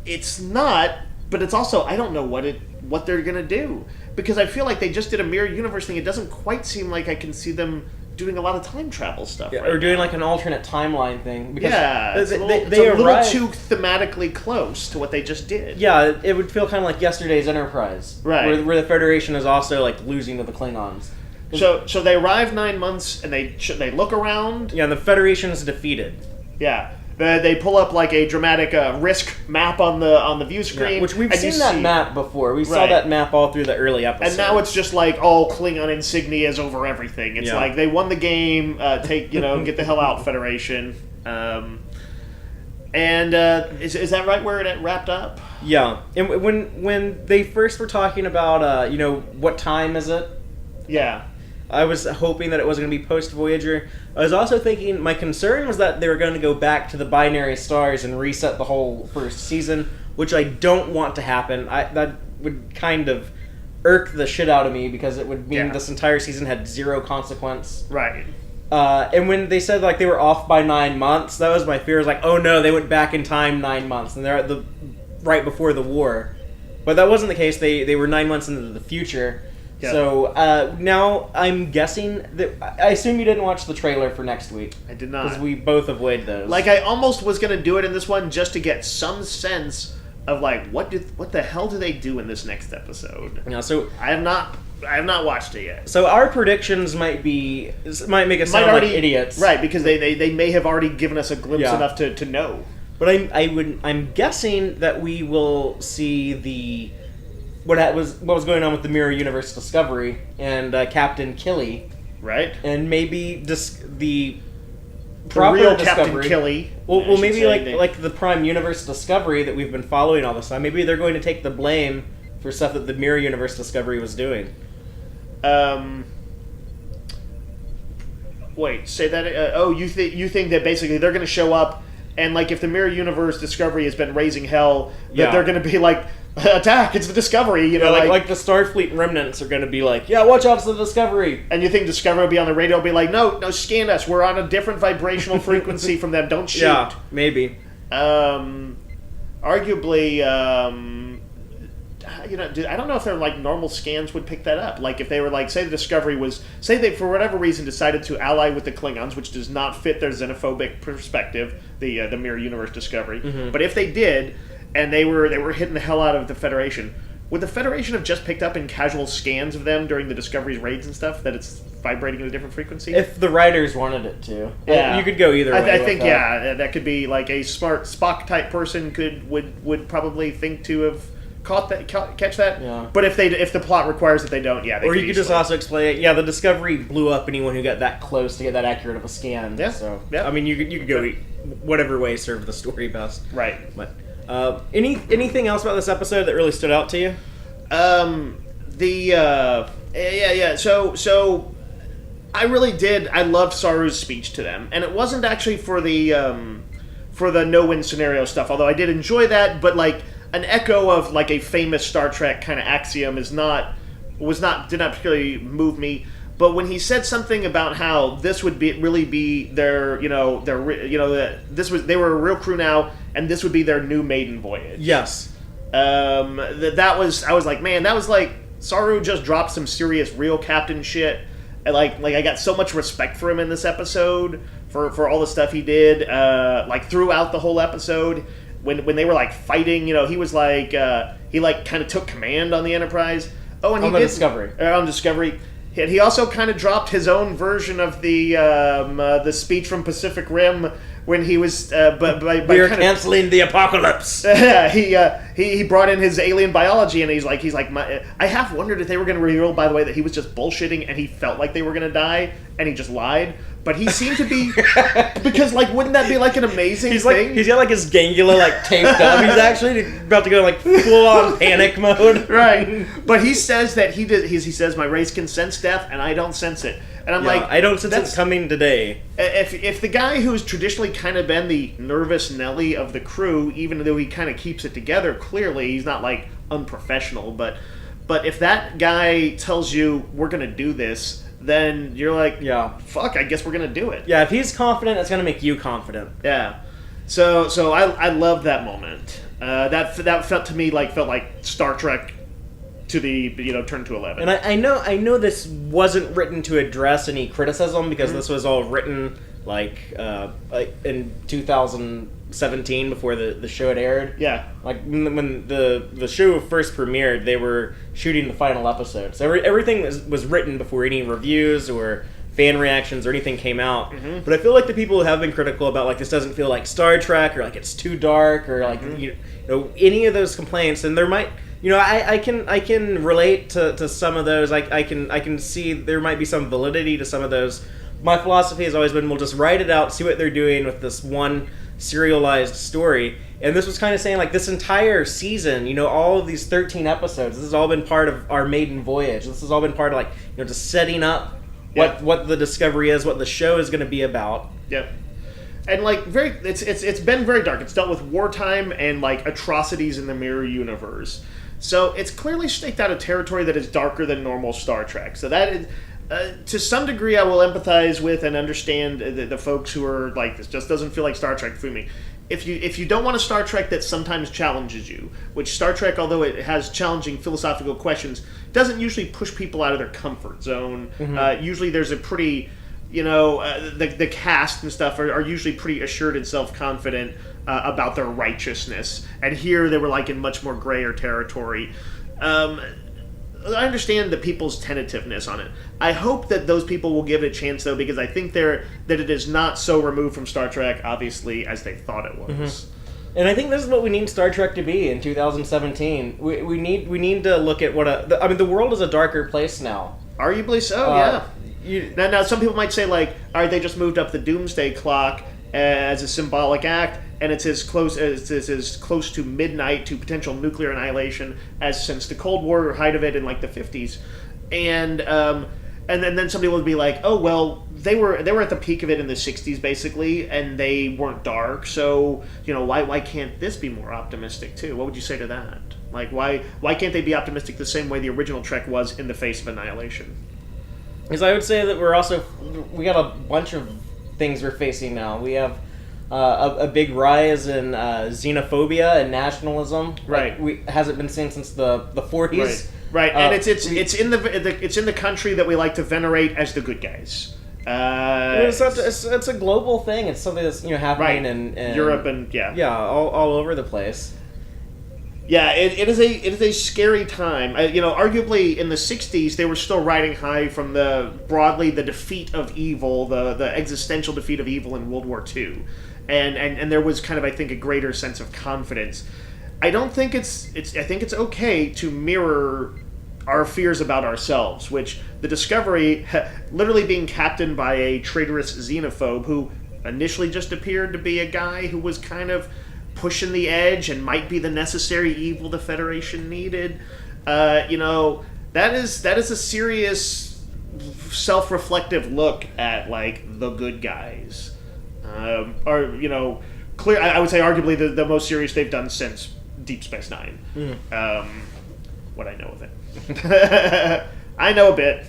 B: It's not, but it's also, I don't know what they're gonna do, because I feel like they just did a mirror universe thing. It doesn't quite seem like I can see them doing a lot of time travel stuff.
A: Yeah,
B: right
A: or doing
B: now.
A: like an alternate timeline thing. Because
B: it's a little too thematically close to what they just did.
A: Yeah, it would feel kind of like yesterday's Enterprise,
B: right?
A: Where the Federation is also like losing to the Klingons.
B: So they arrive 9 months and they look around.
A: Yeah, and the Federation is defeated.
B: Yeah. They pull up like a dramatic risk map on the view screen,
A: which we've seen that map before. We saw that map all through the early episodes, and
B: now it's just like all Klingon insignias over everything. It's like they won the game. Get the hell out, Federation. Is that right where it wrapped up?
A: Yeah, and when they first were talking about what time is it?
B: Yeah.
A: I was hoping that it wasn't going to be post-Voyager. I was also thinking, my concern was that they were going to go back to the binary stars and reset the whole first season, which I don't want to happen. That would kind of irk the shit out of me, because it would mean this entire season had zero consequence.
B: Right.
A: And when they said like they were off by 9 months, that was my fear. I was like, oh no, they went back in time 9 months, and they're at right before the war. But that wasn't the case. They were 9 months into the future.
B: Yeah.
A: So now I'm guessing that I assume you didn't watch the trailer for next week.
B: I did not.
A: Because we both avoid those.
B: Like, I almost was going to do it in this one just to get some sense of, like, what the hell do they do in this next episode?
A: Yeah, so
B: I have not watched it yet.
A: So our predictions might make us sound like idiots.
B: Right, because they may have already given us a glimpse enough to know.
A: But I'm guessing that we will see what was going on with the Mirror Universe Discovery and Captain Killy,
B: right?
A: And maybe the
B: proper real
A: Discovery.
B: Captain Killy.
A: Well, maybe like the Prime Universe Discovery that we've been following all this time. Maybe they're going to take the blame for stuff that the Mirror Universe Discovery was doing.
B: Wait, say that. You think that basically they're going to show up and, like, if the Mirror Universe Discovery has been raising hell, that they're going to be like, attack! It's the Discovery, you know,
A: like the Starfleet remnants are going to be like, yeah, watch out for the Discovery.
B: And you think Discovery will be on the radio, will be like, no, scan us. We're on a different vibrational frequency from them. Don't shoot.
A: Yeah, maybe.
B: Arguably. I don't know if their, like, normal scans would pick that up. Like, if they were like, say the Discovery say they for whatever reason decided to ally with the Klingons, which does not fit their xenophobic perspective, the Mirror Universe Discovery. Mm-hmm. But if they did, and they were hitting the hell out of the Federation, would the Federation have just picked up in casual scans of them during the Discovery's raids and stuff that it's vibrating at a different frequency?
A: If the writers wanted it to,
B: yeah,
A: you could go either way.
B: I think that could be like a smart Spock type person would probably think to have catch that.
A: Yeah.
B: But if the plot requires that they don't, they
A: or
B: could
A: you could just also explain it. Yeah, the Discovery blew up anyone who got that close to get that accurate of a scan. Yeah. So I mean, you could go whatever way serve the story best.
B: Right.
A: But anything else about this episode that really stood out to you?
B: So I really did. I loved Saru's speech to them, and it wasn't actually for the no-win scenario stuff. Although I did enjoy that, but like. An echo of, like, a famous Star Trek kind of axiom did not particularly move me. But when he said something about how this would really be they were a real crew now, and this would be their new maiden voyage.
A: Yes.
B: I was like, man, that was like Saru just dropped some serious real captain shit. And like I got so much respect for him in this episode for all the stuff he did, like throughout the whole episode. When they were, like, fighting, he was like, he, like, kind of took command on the Enterprise. Oh, and
A: Discovery.
B: On Discovery. And he also kind of dropped his own version of the speech from Pacific Rim when he was,
A: we're canceling the apocalypse.
B: He brought in his alien biology, and he's like, I half wondered if they were going to reveal, by the way, that he was just bullshitting, and he felt like they were going to die, and he just lied. But he seemed to be, because, like, wouldn't that be, like, an amazing thing?
A: He's got, like, his gangula, like, taped up. He's actually about to go, like, full-on panic mode.
B: Right. But he says that he says, my race can sense death, and I don't sense it. And I'm like...
A: I don't sense it's coming today.
B: If the guy who's traditionally kind of been the nervous Nelly of the crew, even though he kind of keeps it together, clearly, he's not, like, unprofessional, but if that guy tells you, we're going to do this... then you're like, fuck, I guess we're going to do it.
A: Yeah, if he's confident, it's going to make you confident.
B: Yeah. So I loved that moment. That felt like Star Trek to the, turn to 11.
A: And I know this wasn't written to address any criticism because this was all written like in 2017 before the show had aired.
B: Yeah.
A: Like when the show first premiered, they were shooting the final episode. So everything was written before any reviews or fan reactions or anything came out. Mm-hmm. But I feel like the people who have been critical about like this doesn't feel like Star Trek or like it's too dark or like any of those complaints, and there might I can relate to some of those. I can see there might be some validity to some of those. My philosophy has always been, we'll just write it out, see what they're doing with this one serialized story. And this was kind of saying, like, this entire season, all of these 13 episodes, this has all been part of our maiden voyage. This has all been part of, like, just setting up what the Discovery is, what the show is going to be about.
B: Yep. And, like, it's been very dark. It's dealt with wartime and, like, atrocities in the Mirror Universe. So it's clearly staked out a territory that is darker than normal Star Trek. So that is... To some degree, I will empathize with and understand the folks who are like, this just doesn't feel like Star Trek for me. If you don't want a Star Trek that sometimes challenges you, which Star Trek, although it has challenging philosophical questions, doesn't usually push people out of their comfort zone. Usually there's a pretty, the cast and stuff are usually pretty assured and self-confident about their righteousness. And here they were like in much more grayer territory. I understand the people's tentativeness on it. I hope that those people will give it a chance, though, because I think that it is not so removed from Star Trek, obviously, as they thought it was.
A: And I think this is what we need Star Trek to be in 2017. We need to look at the world is a darker place now.
B: Arguably so, yeah. Now, some people might say, like, all right, they just moved up the doomsday clock as a symbolic act, and it's as close to midnight to potential nuclear annihilation as since the Cold War or height of it in like the 50s, and then somebody would be like, oh well, they were at the peak of it in the 60s basically, and they weren't dark, so why can't this be more optimistic too? What would you say to that? Like why can't they be optimistic the same way the original Trek was in the face of annihilation?
A: Because I would say that we got a bunch of things we're facing now. We have a big rise in xenophobia and nationalism.
B: Right.
A: Hasn't been seen since the 40s.
B: Right. And it's in the country that we like to venerate as the good guys.
A: It's a global thing. It's something that's happening in
B: Europe and
A: all over the place.
B: Yeah, it is a scary time. Arguably in the 60s they were still riding high from the defeat of evil, the existential defeat of evil in World War II, and there was kind of, I think, a greater sense of confidence. I don't think I think it's okay to mirror our fears about ourselves, which the Discovery, literally being captained by a traitorous xenophobe who initially just appeared to be a guy who was kind of pushing the edge and might be the necessary evil the Federation needed. That is a serious self-reflective look at like the good guys. Clear. I would say arguably the most serious they've done since Deep Space Nine. What I know of it, I know a bit.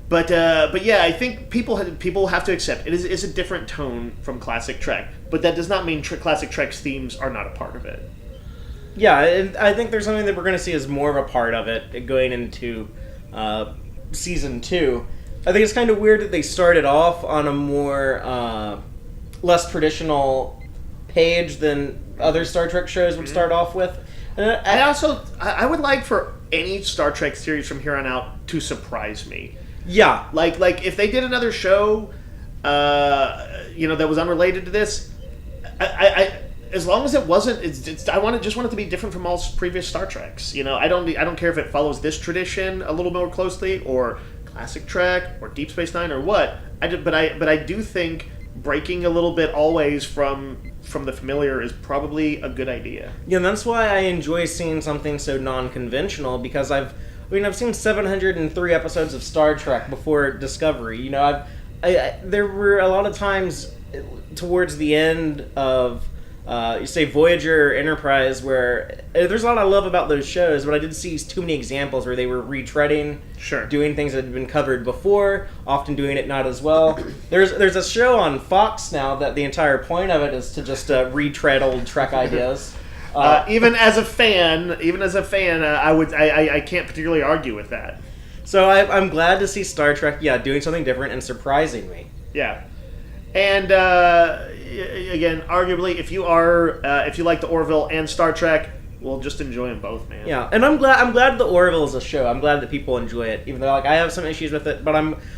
B: But yeah, I think people have to accept it is a different tone from classic Trek, but that does not mean classic Trek's themes are not a part of it.
A: Yeah, and I think there's something that we're going to see as more of a part of it going into season 2. I think it's kind of weird that they started off on a more less traditional page than other Star Trek shows would start off with. And
B: I would like for any Star Trek series from here on out to surprise me.
A: Yeah,
B: like if they did another show, that was unrelated to this, I as long as it wasn't, I want it to be different from all previous Star Treks. I don't care if it follows this tradition a little more closely, or classic Trek, or Deep Space Nine, or what. But I do think breaking a little bit always from the familiar is probably a good idea.
A: Yeah, and that's why I enjoy seeing something so non-conventional, because I've seen 703 episodes of Star Trek before Discovery. There were a lot of times towards the end of, you say Voyager or Enterprise, where there's a lot I love about those shows, but I did see too many examples where they were retreading, doing things that had been covered before, often doing it not as well. There's a show on Fox now that the entire point of it is to just retread old Trek ideas.
B: Even as a fan, I can't particularly argue with that.
A: So I'm glad to see Star Trek, doing something different and surprising me.
B: Yeah, and again, arguably, if you like the Orville and Star Trek, well, just enjoy them both, man.
A: Yeah, and I'm glad the Orville is a show. I'm glad that people enjoy it, even though I have some issues with it. But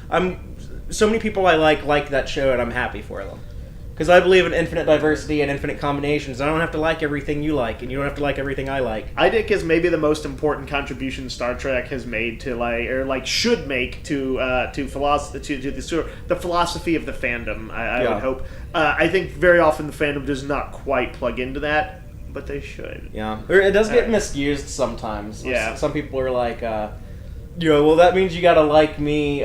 A: I'm so many people I like that show, and I'm happy for them. Because I believe in infinite diversity and infinite combinations. I don't have to like everything you like, and you don't have to like everything I like.
B: I think is maybe the most important contribution Star Trek has made to should make to philosophy, to the philosophy of the fandom. I would hope. I think very often the fandom does not quite plug into that, but they should.
A: Yeah, it does get misused sometimes.
B: Yeah,
A: some people are like. Well, that means you gotta like me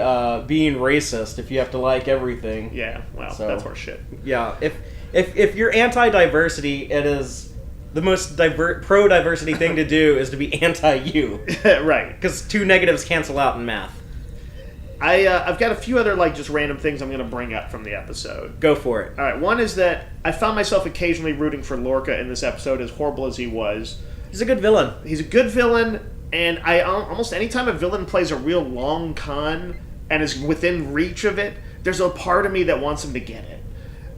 A: being racist if you have to like everything.
B: Yeah, well, that's horseshit.
A: Yeah, if you're anti-diversity, it is the most pro-diversity thing to do is to be anti-you.
B: Right.
A: Because 2 negatives cancel out in math.
B: I've got a few other like just random things I'm going to bring up from the episode.
A: Go for it.
B: All right, one is that I found myself occasionally rooting for Lorca in this episode, as horrible as he was.
A: He's a good villain.
B: He's a good villain, and I almost anytime a villain plays a real long con and is within reach of it, there's a part of me that wants him to get it.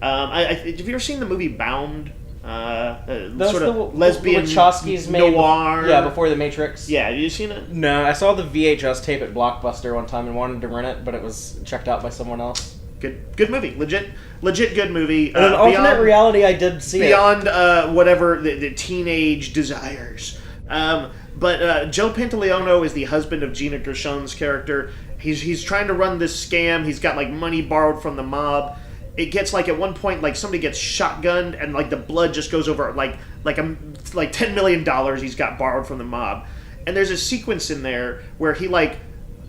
B: Have you ever seen the movie Bound? Sort of lesbian
A: Wachowskis made
B: noir.
A: Yeah, before The Matrix.
B: Yeah, have you seen it?
A: No, I saw the VHS tape at Blockbuster one time and wanted to rent it, but it was checked out by someone else.
B: Good movie. Legit good movie.
A: In an alternate reality, I did see
B: beyond whatever the teenage desires. But Joe Pantoliano is the husband of Gina Gershon's character. He's trying to run this scam. He's got like money borrowed from the mob. It gets like at one point like somebody gets shotgunned and like the blood just goes over like $10 million he's got borrowed from the mob. And there's a sequence in there where he to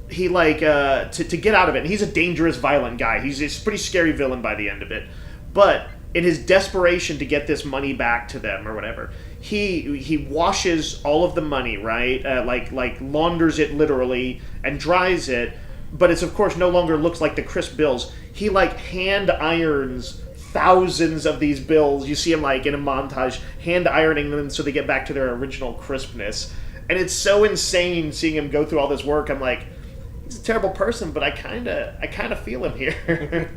B: get out of it, and he's a dangerous, violent guy. He's a pretty scary villain by the end of it. But in his desperation to get this money back to them or whatever, he washes all of the money, right? Like launders it literally and dries it. But it's of course no longer looks like the crisp bills. He like hand irons thousands of these bills. You see him like in a montage hand ironing them so they get back to their original crispness. And it's so insane seeing him go through all this work. I'm like, he's a terrible person, but I kind of feel him here.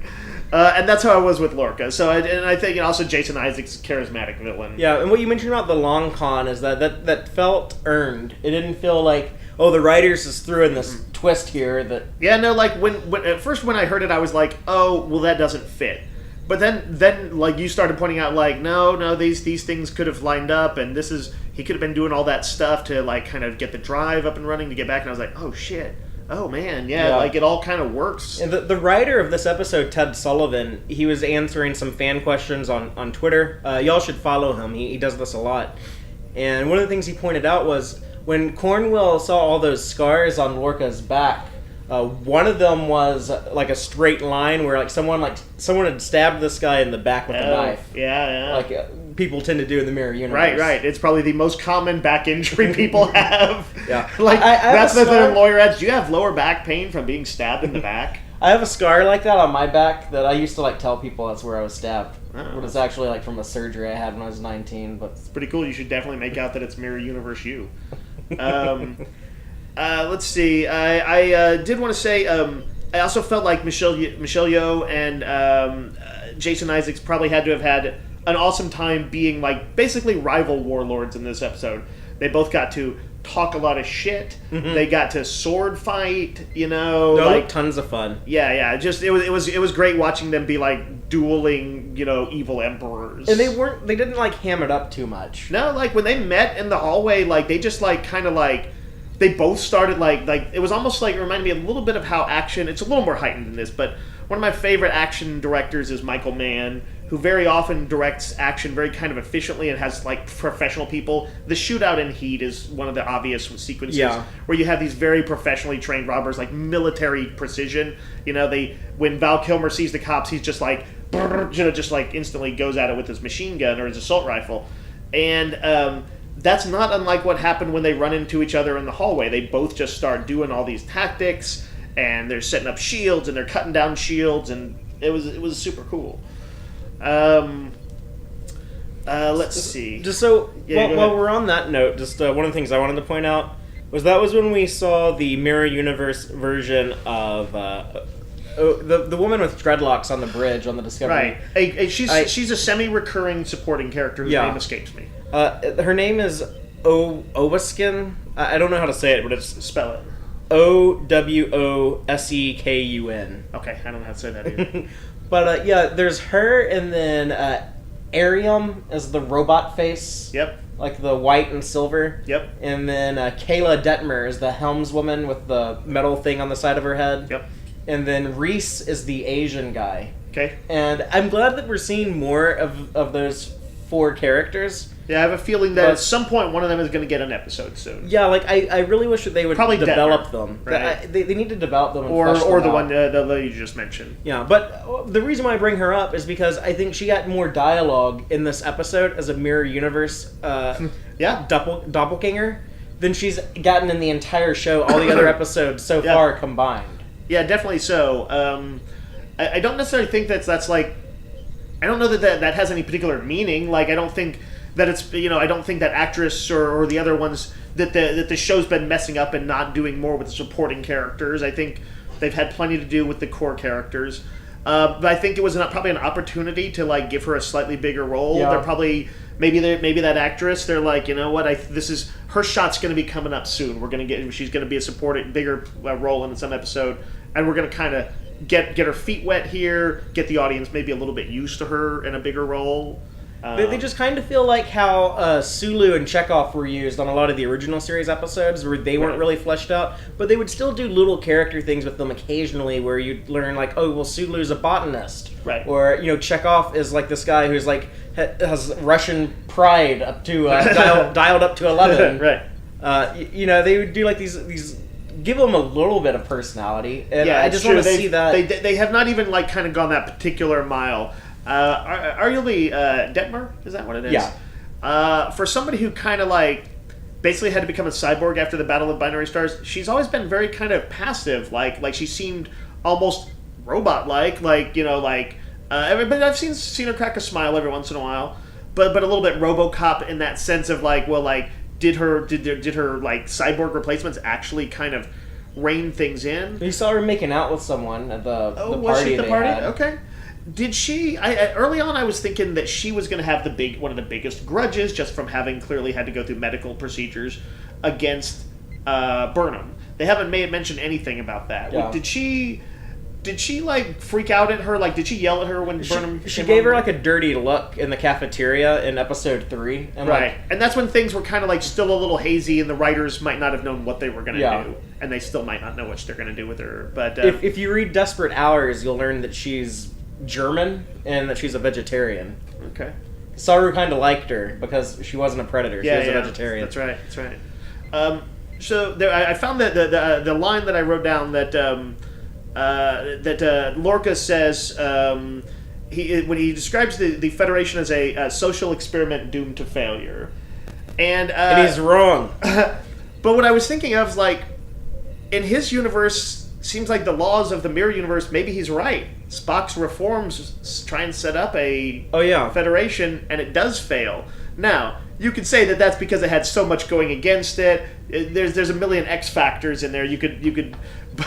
B: And that's how I was with Lorca. So I think also Jason Isaacs' charismatic villain.
A: Yeah, and what you mentioned about the long con is that felt earned. It didn't feel like, oh, the writers just threw in this twist here that...
B: Yeah, no, like when at first when I heard it, I was like, oh, well, that doesn't fit. But then like you started pointing out like, no, these things could have lined up, and he could have been doing all that stuff to like kind of get the drive up and running to get back, and I was like, oh shit. Oh man, yeah, like it all kind of works.
A: And the writer of this episode, Ted Sullivan, he was answering some fan questions on Twitter. Y'all should follow him. He does this a lot. And one of the things he pointed out was when Cornwell saw all those scars on Lorca's back, one of them was like a straight line where like someone had stabbed this guy in the back with a knife.
B: Yeah.
A: Like people tend to do in the mirror universe.
B: Right. It's probably the most common back injury people have.
A: Yeah.
B: Like that's the lawyer ads. Do you have lower back pain from being stabbed in the back?
A: I have a scar like that on my back that I used to like tell people that's where I was stabbed.
B: Oh.
A: But it's actually like from a surgery I had when I was 19. But
B: it's pretty cool. You should definitely make out that it's mirror universe you. Let's see. I did want to say I also felt like Michelle Yeoh and Jason Isaacs probably had to have had an awesome time being like basically rival warlords in this episode. They both got to talk a lot of shit. Mm-hmm. They got to sword fight. Like
A: tons of fun.
B: Yeah. Just it was great watching them be like dueling, evil emperors.
A: And they didn't like ham it up too much.
B: No, like when they met in the hallway, like they just like kind of like. They both started like it was almost like it reminded me a little bit of how action. It's a little more heightened than this, but one of my favorite action directors is Michael Mann, who very often directs action very kind of efficiently and has like professional people. The shootout in Heat is one of the obvious sequences where you have these very professionally trained robbers, like military precision. When Val Kilmer sees the cops, he's just like just like instantly goes at it with his machine gun or his assault rifle, and. That's not unlike what happened when they run into each other in the hallway. They both just start doing all these tactics, and they're setting up shields, and they're cutting down shields, and it was super cool. Let's see.
A: Just so while we're on that note, just one of the things I wanted to point out was when we saw the mirror universe version of the woman with dreadlocks on the bridge on the Discovery.
B: Right. She's a semi-recurring supporting character whose name escapes me.
A: Her name is Oweskun. I don't know how to say it, but it's
B: spell it.
A: Owossekun.
B: Okay, I don't know how to say that either.
A: But there's her, and then Arium is the robot face.
B: Yep.
A: Like the white and silver.
B: Yep.
A: And then Kayla Detmer is the helmswoman with the metal thing on the side of her head.
B: Yep.
A: And then Reese is the Asian guy.
B: Okay.
A: And I'm glad that we're seeing more of those 4 characters.
B: Yeah, I have a feeling that at some point one of them is going to get an episode soon.
A: Yeah, like I really wish that they would
B: probably
A: develop
B: Detmer,
A: them.
B: Right?
A: They need to develop them, and
B: or
A: flesh them
B: the
A: out.
B: one that you just mentioned.
A: Yeah, but the reason why I bring her up is because I think she got more dialogue in this episode as a mirror universe doppelganger than she's gotten in the entire show, all the other episodes so far combined.
B: Yeah, definitely so. I don't necessarily think that's like... I don't know that has any particular meaning. Like, I don't think that it's... I don't think that actress or the other ones... That the show's been messing up and not doing more with the supporting characters. I think they've had plenty to do with the core characters. But I think it was probably an opportunity to like give her a slightly bigger role.
A: Yeah.
B: They're probably maybe that actress. They're like, you know what? This is her shot's going to be coming up soon. She's going to be a supporting bigger role in some episode, and we're going to kind of get her feet wet here, get the audience maybe a little bit used to her in a bigger role.
A: They just kind of feel like how Sulu and Chekhov were used on a lot of the original series episodes, where they weren't really fleshed out, but they would still do little character things with them occasionally, where you'd learn like, oh, well, Sulu's a botanist,
B: right?
A: Or Chekhov is like this guy who's like has Russian pride up to dialed up to 11,
B: right?
A: They would do like these. Give them a little bit of personality, and I just want to see that
B: they have not even like kind of gone that particular mile. Arguably, Detmer, is that what it is?
A: Yeah.
B: For somebody who kind of like basically had to become a cyborg after the Battle of Binary Stars, she's always been very kind of passive. Like she seemed almost robot-like. But I've seen her crack a smile every once in a while. But a little bit RoboCop in that sense of like, well, like did her like cyborg replacements actually kind of rein things in?
A: You saw her making out with someone at the party.
B: Was she at the party?
A: Had.
B: Okay. Did she? Early on, I was thinking that she was going to have one of the biggest grudges just from having clearly had to go through medical procedures against Burnham. They haven't mentioned anything about that.
A: Yeah.
B: Did she like freak out at her? Like, did she yell at her when Burnham?
A: She gave her like a dirty look in the cafeteria in episode 3, and
B: right, and that's when things were kind of like still a little hazy, and the writers might not have known what they were going to do, and they still might not know what they're going to do with her. But
A: if you read Desperate Hours, you'll learn that she's German and that she's a vegetarian.
B: Okay.
A: Saru kind of liked her because she wasn't a predator. She was a vegetarian.
B: That's right. So there, I found that the line that I wrote down that Lorca says when he describes the Federation as a social experiment doomed to failure, and
A: he's wrong.
B: But what I was thinking of is like, in his universe, seems like the laws of the mirror universe, maybe he's right. Spock's reforms try and set up a federation, and it does fail. Now, you could say that that's because it had so much going against it. There's a million X factors in there. You could,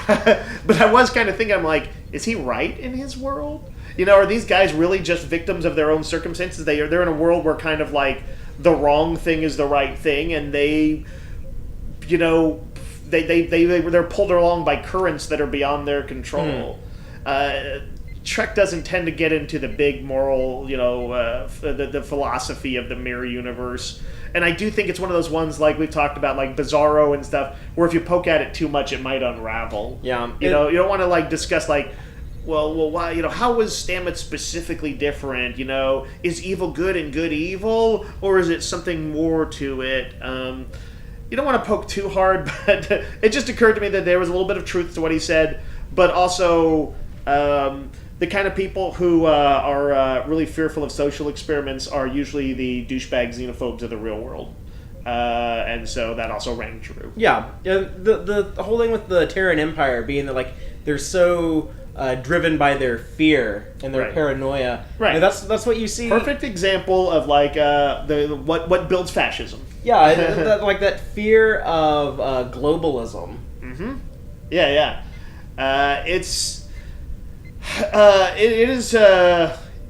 B: but I was kind of thinking, I'm like, is he right in his world? Are these guys really just victims of their own circumstances? They're in a world where kind of like the wrong thing is the right thing, and they're pulled along by currents that are beyond their control. Trek doesn't tend to get into the big moral, the philosophy of the mirror universe. And I do think it's one of those ones, like we've talked about, like Bizarro and stuff, where if you poke at it too much, it might unravel.
A: Yeah.
B: You don't want to like discuss like, well, why? How was Stamets specifically different? Is evil good and good evil, or is it something more to it? You don't want to poke too hard, but it just occurred to me that there was a little bit of truth to what he said, but also the kind of people who are really fearful of social experiments are usually the douchebag xenophobes of the real world. And so that also rang true.
A: Yeah. The whole thing with the Terran Empire being that, like, they're so driven by their fear and their paranoia.
B: Right.
A: That's what you see.
B: Perfect example of, like, what builds fascism.
A: Yeah, that fear of globalism.
B: Mm-hmm. Yeah. It is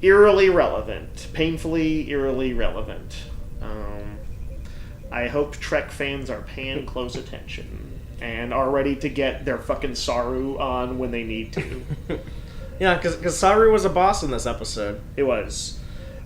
B: eerily relevant, painfully eerily relevant. I hope Trek fans are paying close attention and are ready to get their fucking Saru on when they need to.
A: Yeah, because Saru was a boss in this episode.
B: It was.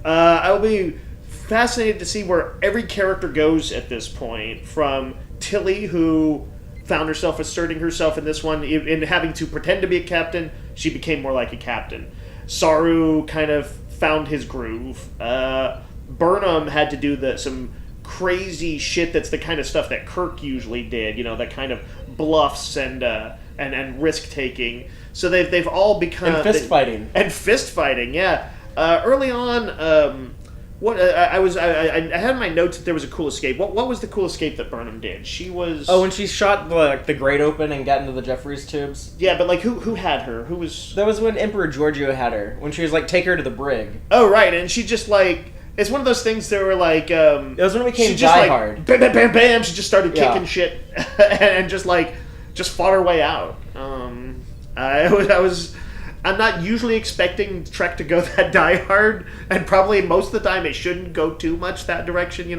B: I'll be fascinated to see where every character goes at this point, from Tilly, who found herself asserting herself in this one, in having to pretend to be a captain. She became more like a captain. Saru kind of found his groove. Burnham had to do some crazy shit that's the kind of stuff that Kirk usually did, that kind of bluffs and risk taking. So they've all become
A: and fist fighting.
B: Yeah. Early on, What I had in my notes that there was a cool escape. What was the cool escape that Burnham did? She was
A: when she shot the grate open and got into the Jeffries tubes.
B: Yeah, but like who had her? Who was?
A: That was when Emperor Giorgio had her. When she was like, take her to the brig.
B: Oh right, and she just like it's one of those things that were like.
A: It was when it became
B: Die
A: Hard.
B: Bam, bam, bam, bam. She just started kicking shit and just fought her way out. I'm not usually expecting Trek to go that Die Hard, and probably most of the time it shouldn't go too much that direction.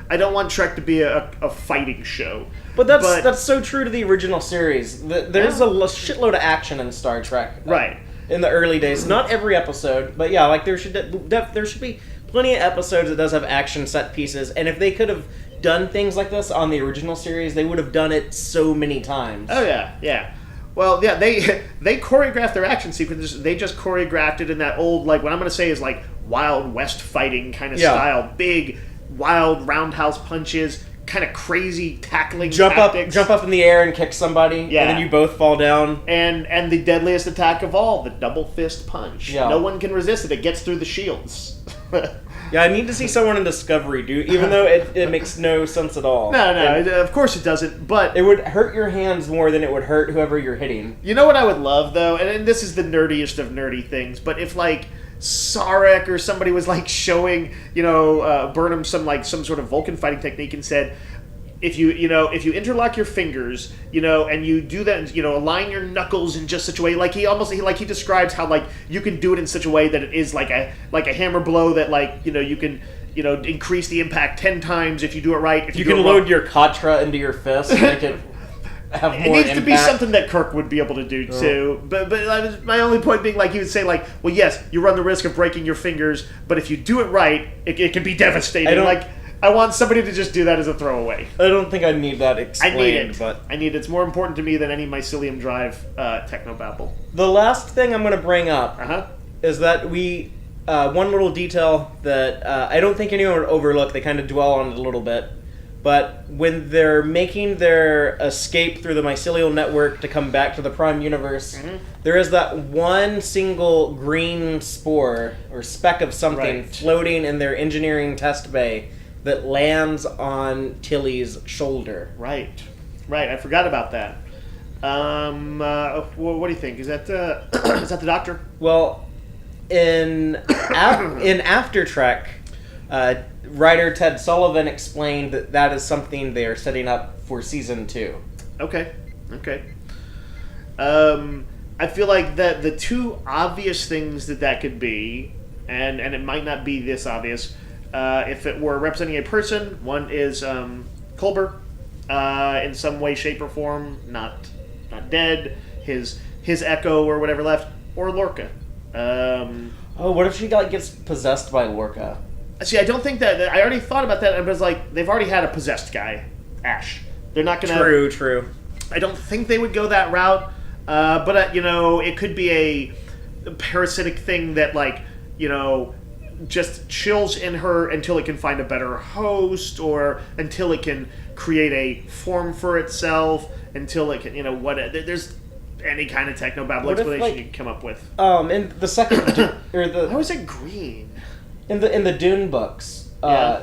B: I don't want Trek to be a fighting show.
A: But that's so true to the original series. There's a shitload of action in Star Trek.
B: Right.
A: In the early days. Not every episode, but yeah, like there should be plenty of episodes that does have action set pieces, and if they could have done things like this on the original series, they would have done it so many times.
B: Oh, yeah. Well, yeah, they choreographed their action sequences. They just choreographed it in that old, like, what I'm going to say is, like, Wild West fighting kind of style. Big, wild roundhouse punches, kind of crazy tackling tactics.
A: Jump up in the air and kick somebody, and then you both fall down.
B: And the deadliest attack of all, the double fist punch.
A: Yeah.
B: No one can resist it. It gets through the shields.
A: Yeah, I need to see someone in Discovery, dude, even though it makes no sense at all.
B: No, of course it doesn't, but...
A: It would hurt your hands more than it would hurt whoever you're hitting.
B: You know what I would love, though? And this is the nerdiest of nerdy things, but if, like, Sarek or somebody was, like, showing, Burnham some sort of Vulcan fighting technique and said... If you interlock your fingers, and you do that, align your knuckles in just such a way, he describes how you can do it in such a way that it is like a hammer blow that you can increase the impact 10 times if you do it right. If
A: you can load your Katra into your fist and make it have more impact.
B: It needs to be something that Kirk would be able to do too. But my only point being, he would say, well, yes, you run the risk of breaking your fingers, but if you do it right, it can be devastating. I want somebody to just do that as a throwaway.
A: I don't think I need that explained.
B: I need it. It's more important to me than any mycelium drive technobabble.
A: The last thing I'm going to bring up is that one little detail that I don't think anyone would overlook, they kind of dwell on it a little bit, but when they're making their escape through the mycelial network to come back to the Prime Universe, there is that one single green spore or speck of something floating in their engineering test bay that lands on Tilly's shoulder.
B: Right. I forgot about that. What do you think? Is that the Doctor?
A: Well, in After Trek, writer Ted Sullivan explained that is something they are setting up for season 2.
B: Okay. I feel like the two obvious things that could be, and it might not be this obvious. If it were representing a person, one is Culber, in some way, shape, or form, not dead. His echo or whatever left, or Lorca.
A: What if she gets possessed by Lorca?
B: See, I don't think that. I already thought about that. I was like, they've already had a possessed guy, Ash. They're not gonna.
A: True.
B: I don't think they would go that route. But it could be a parasitic thing that just chills in her until it can find a better host, or until it can create a form for itself, until it can, there's any kind of technobabble explanation you can come up with.
A: In the second,
B: how is it green?
A: In the Dune books, I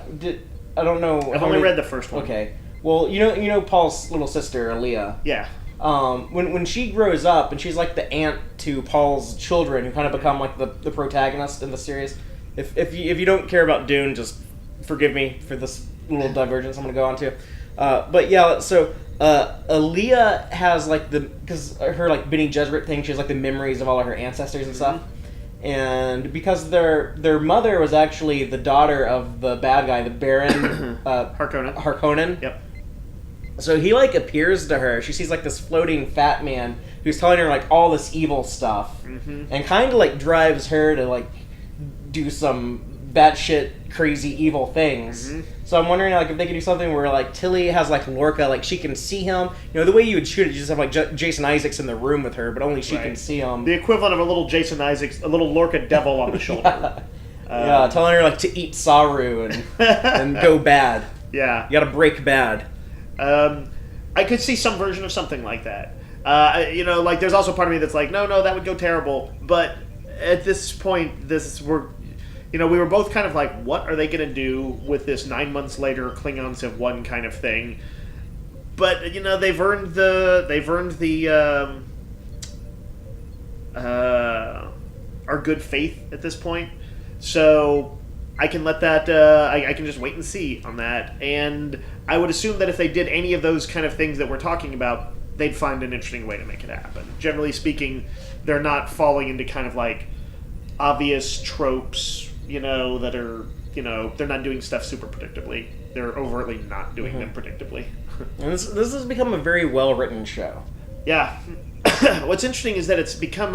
A: don't know.
B: I've only read the first one.
A: Okay, well, you know Paul's little sister, Aaliyah.
B: Yeah.
A: When she grows up and she's like the aunt to Paul's children, who kind of become like the protagonist in the series. If you don't care about Dune, just forgive me for this little divergence I'm going to go on to. But yeah, so Aaliyah has because her Bene Gesserit thing, she has the memories of all of her ancestors and stuff. And because their mother was actually the daughter of the bad guy, the Baron Harkonnen.
B: Yep.
A: So he appears to her. She sees this floating fat man who's telling her all this evil stuff, and kind of drives her to do some batshit crazy evil things. So I'm wondering if they could do something where Tilly has Lorca, she can see him. The way you would shoot it, you just have Jason Isaacs in the room with her, but only she can see him.
B: The equivalent of a little Jason Isaacs, a little Lorca devil on the shoulder.
A: Yeah, telling her to eat Saru and go bad.
B: Yeah,
A: you gotta break bad.
B: I could see some version of something like that. There's also part of me that's no, that would go terrible. But at this point, we were both kind of like, what are they going to do with this 9 months later Klingons have won kind of thing? But they've earned our good faith at this point, so I can let that. I can just wait and see on that, and I would assume that if they did any of those kind of things that we're talking about, they'd find an interesting way to make it happen. Generally speaking, they're not falling into kind of like obvious tropes, that are, they're not doing stuff super predictably. They're overtly not doing them predictably.
A: And this has become a very well-written show.
B: Yeah. What's interesting is that it's become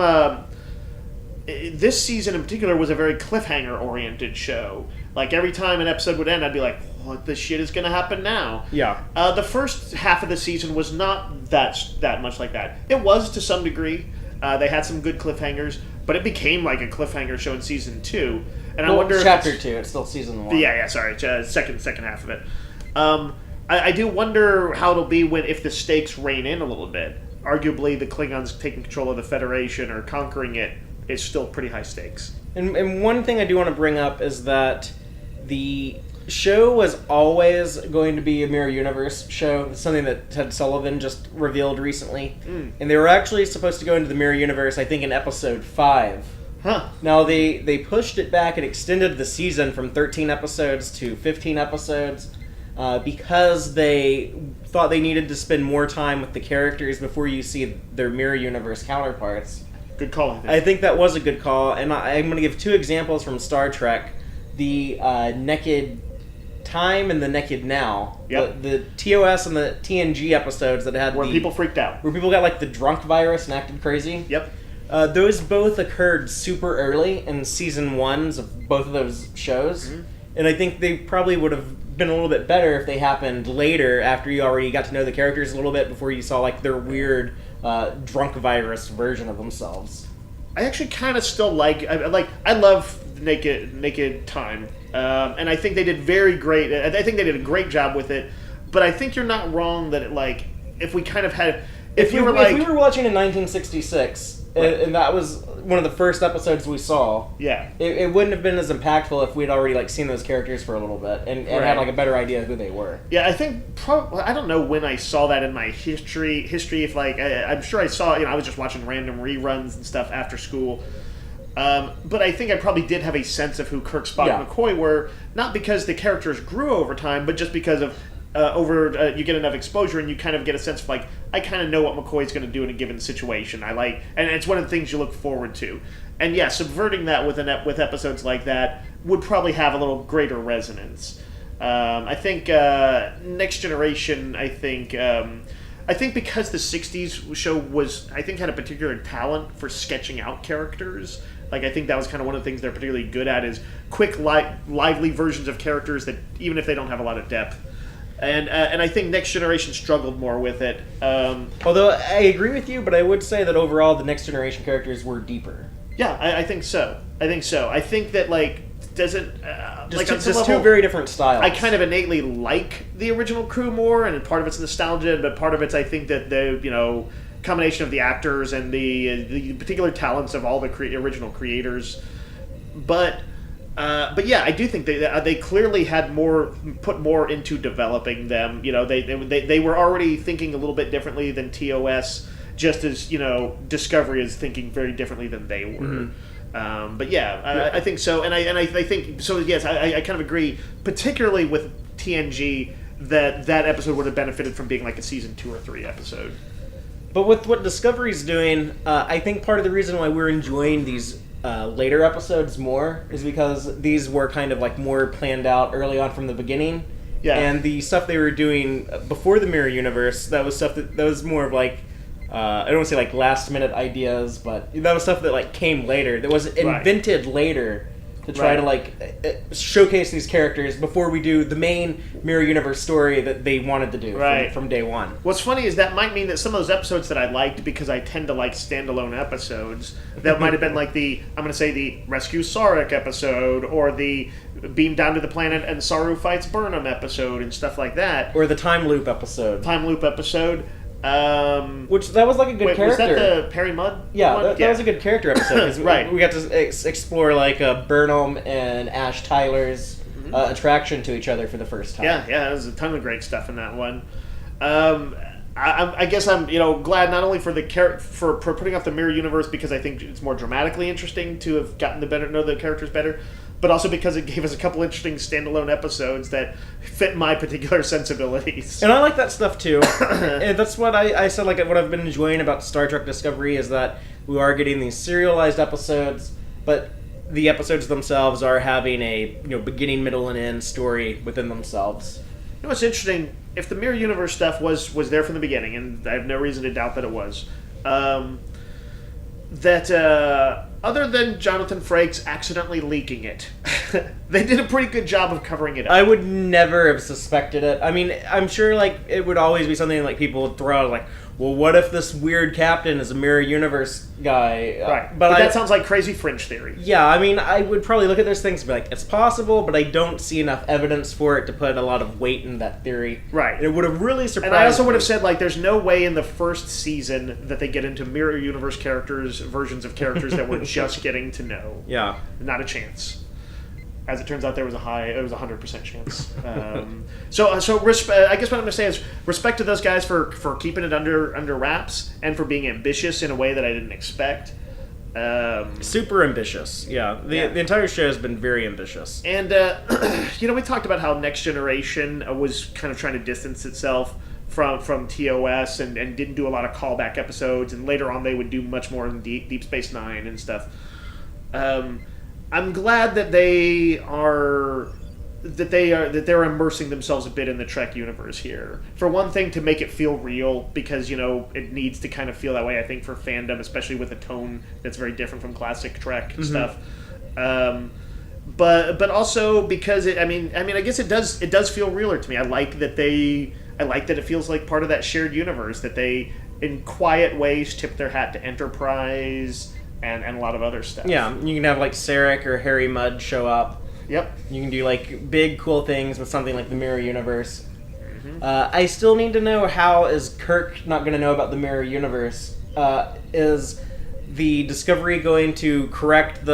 B: this season in particular was a very cliffhanger-oriented show. Like, every time an episode would end, I'd be like, what the shit is going to happen now?
A: Yeah.
B: The first half of the season was not that much like that. It was, to some degree. They had some good cliffhangers, but it became like a cliffhanger show in season 2. And I wonder
A: chapter
B: if
A: 2, it's still season 1.
B: Yeah, sorry. Second half of it. I do wonder how it'll be if the stakes rein in a little bit. Arguably, the Klingons taking control of the Federation or conquering it is still pretty high stakes.
A: And one thing I do want to bring up is that the show was always going to be a mirror universe show. It's something that Ted Sullivan just revealed recently. And they were actually supposed to go into the mirror universe, I think, in episode 5.
B: Huh.
A: Now, they pushed it back and extended the season from 13 episodes to 15 episodes because they thought they needed to spend more time with the characters before you see their mirror universe counterparts.
B: Good call.
A: I think that was a good call, and I'm going to give 2 examples from Star Trek. The Naked Time and the Naked Now.
B: Yep.
A: The TOS and the TNG episodes that had
B: where people freaked out.
A: Where people got like the drunk virus and acted crazy.
B: Yep.
A: Those both occurred super early in season 1s of both of those shows. Mm-hmm. And I think they probably would have been a little bit better if they happened later after you already got to know the characters a little bit before you saw like their weird drunk virus version of themselves.
B: I actually kind of still I love Naked Time, and I think they did very great. I think they did a great job with it. But I think you're not wrong that if we kind of had if we were
A: watching in 1966 right. and that was one of the first episodes we saw,
B: yeah,
A: it wouldn't have been as impactful if we'd already seen those characters for a little bit and right. had a better idea of who they were.
B: Yeah, I think I don't know when I saw that in my history. If I'm sure I saw. I was just watching random reruns and stuff after school. But I think I probably did have a sense of who Kirk, Spock, and McCoy were, not because the characters grew over time, but just because of you get enough exposure and you kind of get a sense of I kind of know what McCoy's going to do in a given situation. And it's one of the things you look forward to. And yeah, subverting that with episodes like that would probably have a little greater resonance. I think Next Generation. I think because the '60s show had a particular talent for sketching out characters. I think that was kind of one of the things they're particularly good at is quick, lively versions of characters that even if they don't have a lot of depth. And I think Next Generation struggled more with it.
A: Although I agree with you, but I would say that overall the Next Generation characters were deeper.
B: Yeah, I think so. I think that doesn't
A: just two very different styles.
B: I kind of innately like the original crew more, and part of it's nostalgia, but part of it's I think that the combination of the actors and the particular talents of all the original creators. But yeah, I do think they clearly had put more into developing them. They were already thinking a little bit differently than TOS, just as Discovery is thinking very differently than they were. Mm-hmm. But yeah, I think so, and I think so. Yes, I kind of agree, particularly with TNG that episode would have benefited from being a season 2 or 3 episode.
A: But with what Discovery's doing, I think part of the reason why we're enjoying these later episodes more is because these were kind of more planned out early on from the beginning. Yeah. And the stuff they were doing before the Mirror Universe, that was stuff that was more of I don't want to say last minute ideas, but that was stuff that came later, that was invented later to try to showcase these characters before we do the main Mirror Universe story that they wanted to do from day one.
B: What's funny is that might mean that some of those episodes that I liked, because I tend to like standalone episodes, that might have been the Rescue Sarek episode, or the Beam Down to the Planet and Saru Fights Burnham episode and stuff like that.
A: Or the Time Loop episode. Which, that was like a good character.
B: Was that the Perry Mudd
A: Yeah,
B: one?
A: that was a good character episode. 'Cause
B: right.
A: We got to explore like Burnham and Ash Tyler's attraction to each other for the first time.
B: Yeah, there's a ton of great stuff in that one. I guess I'm glad not only for for putting off the mirror universe because I think it's more dramatically interesting to have gotten to know the characters better, but also because it gave us a couple interesting standalone episodes that fit my particular sensibilities.
A: And I like that stuff too. And that's what I said. Like what I've been enjoying about Star Trek Discovery is that we are getting these serialized episodes, but the episodes themselves are having a beginning, middle, and end story within themselves.
B: You know what's interesting? If the mirror universe stuff was there from the beginning, and I have no reason to doubt that it was, other than Jonathan Frakes accidentally leaking it, they did a pretty good job of covering it up.
A: I would never have suspected it. I mean, I'm sure like it would always be something like people would throw out like, well, what if this weird captain is a mirror universe guy?
B: Right. But that sounds like crazy fringe theory.
A: Yeah, I mean, I would probably look at those things and be like, it's possible, but I don't see enough evidence for it to put a lot of weight in that theory.
B: Right.
A: And it would have really surprised me.
B: And I also would have said, like, there's no way in the first season that they get into mirror universe versions of characters that we're just getting to know.
A: Yeah.
B: Not a chance. As it turns out, it was a 100% chance. I guess what I'm going to say is respect to those guys for keeping it under wraps and for being ambitious in a way that I didn't expect.
A: Super ambitious, yeah. The entire show has been very ambitious.
B: And, we talked about how Next Generation was kind of trying to distance itself from TOS and didn't do a lot of callback episodes, and later on they would do much more in Deep Space Nine and stuff. I'm glad that they're immersing themselves a bit in the Trek universe here. For one thing, to make it feel real, because it needs to kind of feel that way. I think for fandom, especially with a tone that's very different from classic Trek stuff. But also because I guess it does feel realer to me. I like that it feels like part of that shared universe, that they in quiet ways tip their hat to Enterprise. And a lot of other stuff. Yeah,
A: you can have like Sarek or Harry Mudd show up.
B: Yep.
A: You can do like big cool things with something like the Mirror Universe. I still need to know, how is Kirk not going to know about the Mirror Universe? Is the Discovery going to correct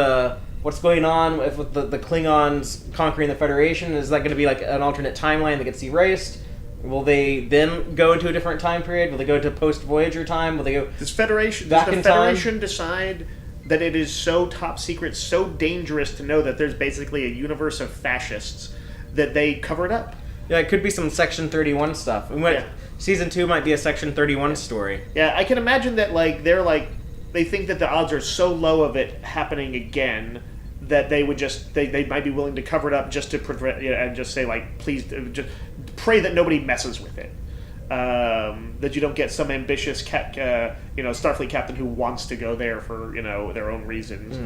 A: what's going on with the Klingons conquering the Federation? Is that going to be like an alternate timeline that gets erased? Will they then go into a different time period? Will they go to post-Voyager time? Will they go
B: Does the Federation decide that it is so top secret, so dangerous to know that there's basically a universe of fascists that they cover it up?
A: Yeah, it could be some Section 31 stuff. Season 2 might be a Section 31 story.
B: Yeah, I can imagine that they think that the odds are so low of it happening again that they would they might be willing to cover it up just to prevent, and just say like, please, just pray that nobody messes with it. That you don't get some ambitious Starfleet captain who wants to go there for their own reasons.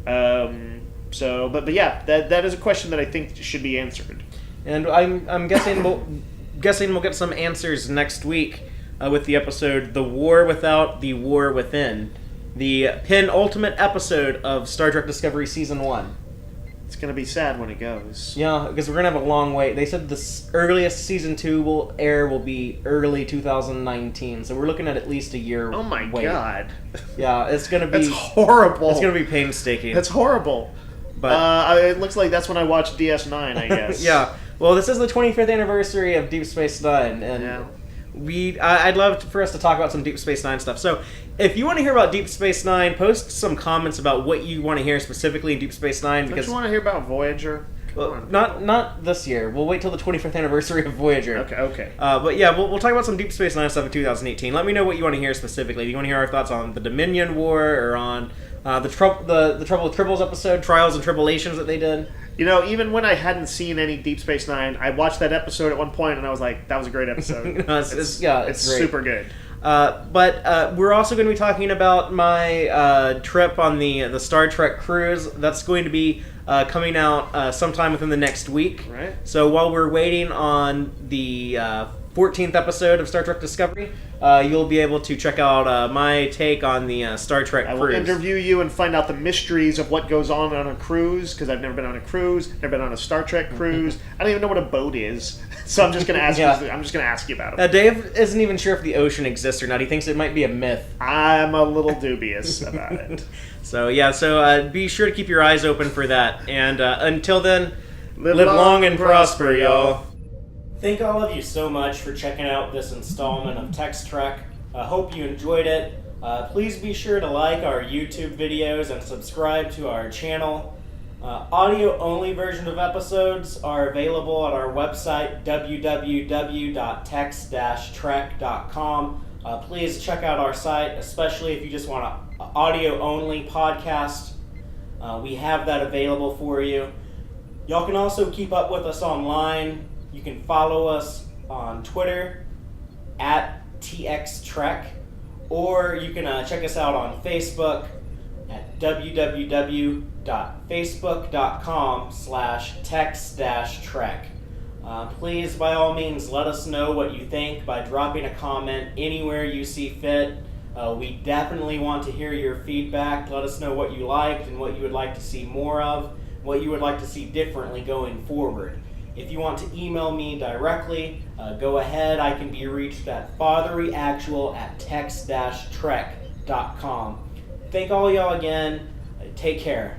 B: But yeah, that is a question that I think should be answered.
A: And I'm guessing we'll get some answers next week with the episode "The War Without, the War Within," the penultimate episode of Star Trek Discovery Season 1.
B: It's going to be sad when it goes.
A: Yeah, because we're going to have a long wait. They said the earliest Season 2 will be early 2019, so we're looking at least a year.
B: Oh my
A: wait.
B: God.
A: Yeah, it's going to be...
B: That's horrible.
A: It's going to be painstaking.
B: That's horrible. But it looks like that's when I watched DS9, I guess.
A: Yeah. Well, this is the 25th anniversary of Deep Space Nine, and I'd love for us to talk about some Deep Space Nine stuff. So, if you want to hear about Deep Space Nine, post some comments about what you want to hear specifically in Deep Space Nine.
B: Don't you want to hear about Voyager?
A: Not this year. We'll wait till the 25th anniversary of Voyager.
B: Okay.
A: But yeah, we'll talk about some Deep Space Nine stuff in 2018. Let me know what you want to hear specifically. Do you want to hear our thoughts on the Dominion War or on the Trouble with Tribbles episode, Trials and Tribulations that they did?
B: Even when I hadn't seen any Deep Space Nine, I watched that episode at one point and I was like, that was a great episode.
A: It's great.
B: Super good.
A: But we're also going to be talking about my trip on the Star Trek cruise. That's going to be coming out sometime within the next week.
B: Right.
A: So while we're waiting on the 14th episode of Star Trek Discovery, you'll be able to check out my take on the Star Trek cruise.
B: I will interview you and find out the mysteries of what goes on a cruise, because I've never been on a cruise, never been on a Star Trek cruise. I don't even know what a boat is, so I'm just going to ask you. I'm just going to ask you about it.
A: Dave isn't even sure if the ocean exists or not. He thinks it might be a myth.
B: I'm a little dubious about it.
A: So be sure to keep your eyes open for that. And until then, live long and prosper, y'all. Thank all of you so much for checking out this installment of TEX-TREK. I hope you enjoyed it. Please be sure to like our YouTube videos and subscribe to our channel. Audio-only version of episodes are available at our website, www.tex-trek.com. Please check out our site, especially if you just want an audio-only podcast. We have that available for you. Y'all can also keep up with us online. You can follow us on Twitter at TEX-TREK, or you can check us out on Facebook at www.facebook.com/tex-trek. Please, by all means, let us know what you think by dropping a comment anywhere you see fit. We definitely want to hear your feedback. Let us know what you liked and what you would like to see more of, what you would like to see differently going forward. If you want to email me directly, go ahead. I can be reached at fathereeactual@tex-trek.com. Thank all y'all again. Take care.